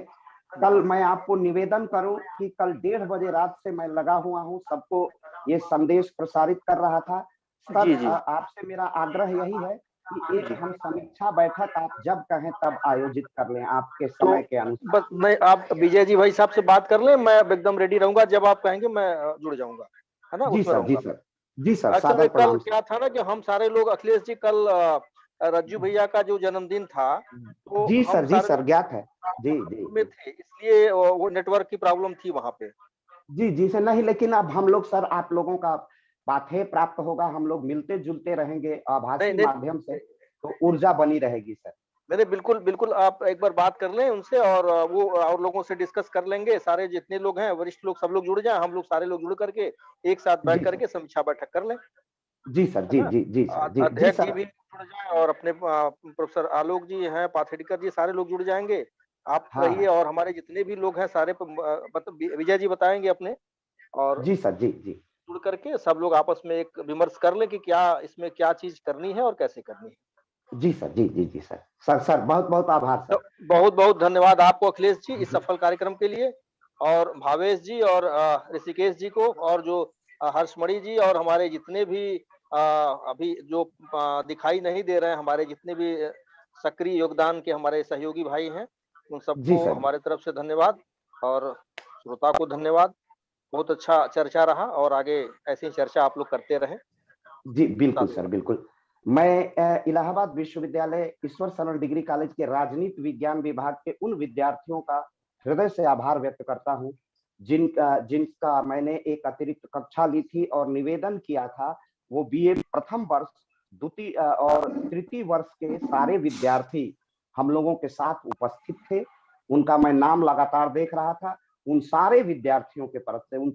Speaker 1: कल मैं आपको निवेदन करूं कि कल 1:30 बजे रात से मैं लगा हुआ हूं, सबको ये संदेश प्रसारित कर रहा था। सर, आपसे मेरा आग्रह यही है कि एक हम समीक्षा बैठक आप जब कहें तब आयोजित कर लें, आपके समय के अनुसार।
Speaker 5: बस मैं आप विजय जी भाई साहब से बात कर लें, मैं एकदम रेडी रहूंगा। जब आप कहेंगे मैं जुड़ जाऊंगा, है ना?
Speaker 1: जी सर, जी सर, जी सर।
Speaker 5: अच्छा, कल क्या था ना कि हम सारे लोग, अखिलेश जी, कल रज्जू भैया का जो जन्मदिन था, तो
Speaker 1: जी सर, ज्ञात है जी
Speaker 5: में थे, इसलिए वो नेटवर्क की प्रॉब्लम थी वहां पे।
Speaker 1: जी सर। नहीं, लेकिन अब हम लोग सर, आप लोगों का पाथेय प्राप्त होगा, हम लोग मिलते जुलते रहेंगे आभासी माध्यम से, तो ऊर्जा बनी रहेगी सर।
Speaker 5: नहीं, बिल्कुल बिल्कुल, आप एक बार बात कर लें उनसे और वो और लोगों से डिस्कस कर लेंगे। सारे जितने लोग हैं, वरिष्ठ लोग, सब लोग जुड़ जाएं, हम लोग सारे लोग जुड़ करके एक साथ बैठ करके समीक्षा बैठक कर लें।
Speaker 1: जी सर, जी सर।
Speaker 5: अध्यक्ष जी भी जुड़ जाएं और अपने प्रोफेसर आलोक जी हैं, पाथेडकर जी, सारे लोग जुड़ जाएंगे। आप रहिए और हमारे जितने भी लोग हैं सारे, विजय जी बताएंगे अपने, और
Speaker 1: जी सर, जी
Speaker 5: जुड़ करके सब लोग आपस में एक विमर्श कर लें कि क्या इसमें क्या चीज करनी है और कैसे करनी है।
Speaker 1: जी सर, जी सर बहुत बहुत आभार सर।
Speaker 5: तो बहुत बहुत धन्यवाद आपको अखिलेश जी इस सफल कार्यक्रम के लिए, और भावेश जी और ऋषिकेश जी को, और जो हर्षमणि जी, और हमारे जितने भी अभी जो दिखाई नहीं दे रहे हैं, हमारे जितने भी सक्रिय योगदान के हमारे सहयोगी भाई हैं, उन सबको हमारे तरफ से धन्यवाद, और श्रोता को धन्यवाद। बहुत अच्छा चर्चा रहा और आगे ऐसी चर्चा आप लोग करते रहें।
Speaker 1: जी बिल्कुल सर, बिल्कुल। मैं इलाहाबाद विश्वविद्यालय ईश्वर शरण डिग्री कॉलेज के राजनीति विज्ञान विभाग के उन विद्यार्थियों का हृदय से आभार व्यक्त करता हूं जिनका मैंने एक अतिरिक्त कक्षा ली थी और निवेदन किया था। वो बीए प्रथम वर्ष, द्वितीय और तृतीय वर्ष के सारे विद्यार्थी हम लोगों के साथ उपस्थित थे। उनका मैं नाम लगातार देख रहा था। उन सारे विद्यार्थियों के तरफ से, उन